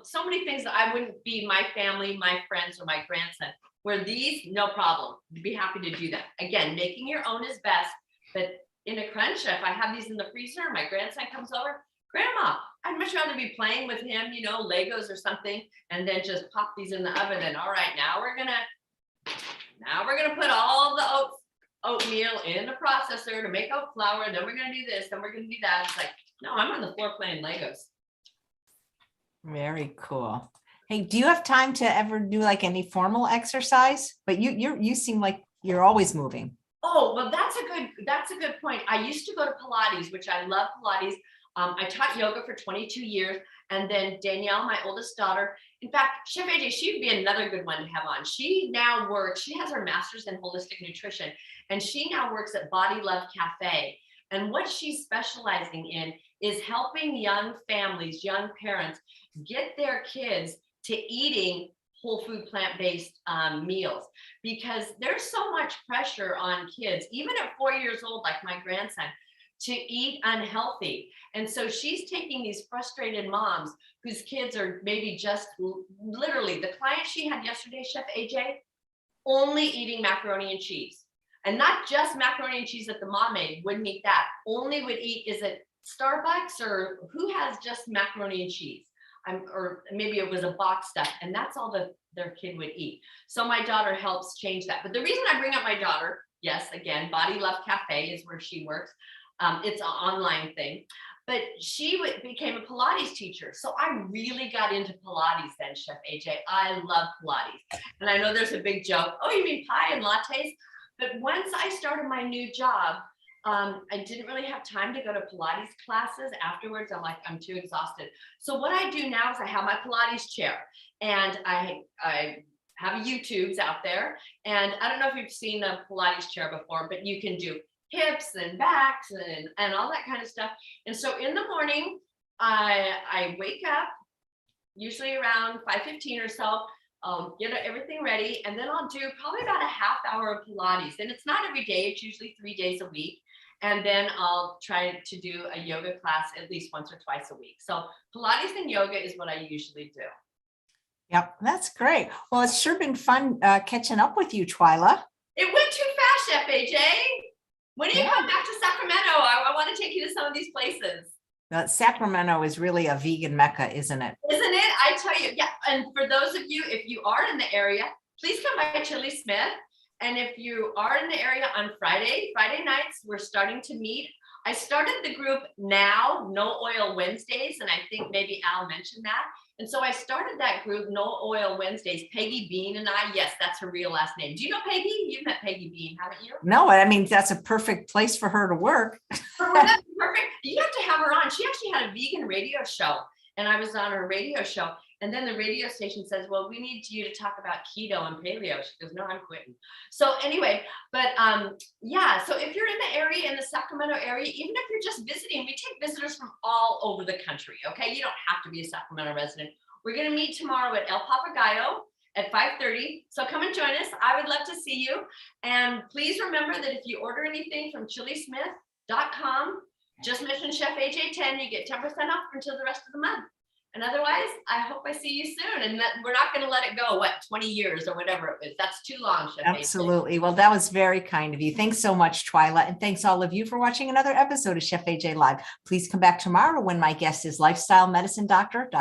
so many things that I wouldn't be my family, my friends, or my grandson. Where these, no problem, be happy to do that. Again, making your own is best, but in a crunch, if I have these in the freezer, my grandson comes over, Grandma, I'd much rather be playing with him, you know, Legos or something, and then just pop these in the oven. And all right, now we're gonna put all the oatmeal in the processor to make oat flour, and then we're gonna do this, then we're gonna do that. It's like, no, I'm on the floor playing Legos.
Very cool. Hey, do you have time to ever do like any formal exercise? But you seem like you're always moving.
Oh, well, that's a good point. I used to go to Pilates, which I love Pilates. I taught yoga for 22 years. And then Danielle, my oldest daughter, in fact, Chef AJ, she'd be another good one to have on. She has her master's in holistic nutrition, and she now works at Body Love Cafe. And what she's specializing in is helping young families, young parents, get their kids to eating whole food, plant-based meals, because there's so much pressure on kids, even at 4 years old, like my grandson, to eat unhealthy. And so she's taking these frustrated moms whose kids are maybe just literally, the client she had yesterday, Chef AJ, only eating macaroni and cheese. And not just macaroni and cheese that the mom made, wouldn't eat that. Only would eat, is it Starbucks or who has just macaroni and cheese? Or maybe it was a box stuff, and that's all their kid would eat. So my daughter helps change that. But the reason I bring up my daughter, yes, again, Body Love Cafe is where she works. It's an online thing, but she became a Pilates teacher. So I really got into Pilates then, Chef AJ. I love Pilates. And I know there's a big joke. Oh, you mean pie and lattes? But once I started my new job, I didn't really have time to go to Pilates classes afterwards. I'm too exhausted. So what I do now is I have my Pilates chair, and I have YouTubes out there. And I don't know if you've seen a Pilates chair before, but you can do hips and backs and all that kind of stuff. And so in the morning, I wake up usually around 5:15 or so. get everything ready, and then I'll do probably about a half hour of Pilates. And it's not every day, it's usually 3 days a week. And then I'll try to do a yoga class at least once or twice a week. So Pilates and yoga is what I usually do.
Yep, that's great. Well, it's sure been fun catching up with you, Twyla.
It went too fast, Chef AJ. When you come back to Sacramento, I want to take you to some of these places.
Sacramento is really a vegan mecca, isn't it?
Isn't it? I tell you, yeah. And for those of you, if you are in the area, please come by Chili Smith. And if you are in the area on Friday nights, we're starting to meet. I started the group Now, No Oil Wednesdays, and I think maybe Al mentioned that. And so I started that group, No Oil Wednesdays. Peggy Bean and I, yes, that's her real last name. Do you know Peggy? You've met Peggy Bean, haven't you?
No, I mean, that's a perfect place for her to work.
That's perfect. You have to have her on. She actually had a vegan radio show, and I was on her radio show. And then the radio station says, well, we need you to talk about keto and paleo. She goes, no, I'm quitting. So anyway, but yeah, so if you're in the area, in the Sacramento area, even if you're just visiting, we take visitors from all over the country, okay? You don't have to be a Sacramento resident. We're gonna meet tomorrow at El Papagayo at 5:30. So come and join us. I would love to see you. And please remember that if you order anything from chilismith.com, just mention Chef AJ10, you get 10% off until the rest of the month. And otherwise, I hope I see you soon. And that we're not going to let it go, 20 years or whatever it was. That's too long, Chef.
Absolutely. Well, that was very kind of you. Thanks so much, Twyla. And thanks all of you for watching another episode of Chef AJ Live. Please come back tomorrow when my guest is lifestyle medicine doctor, Dr.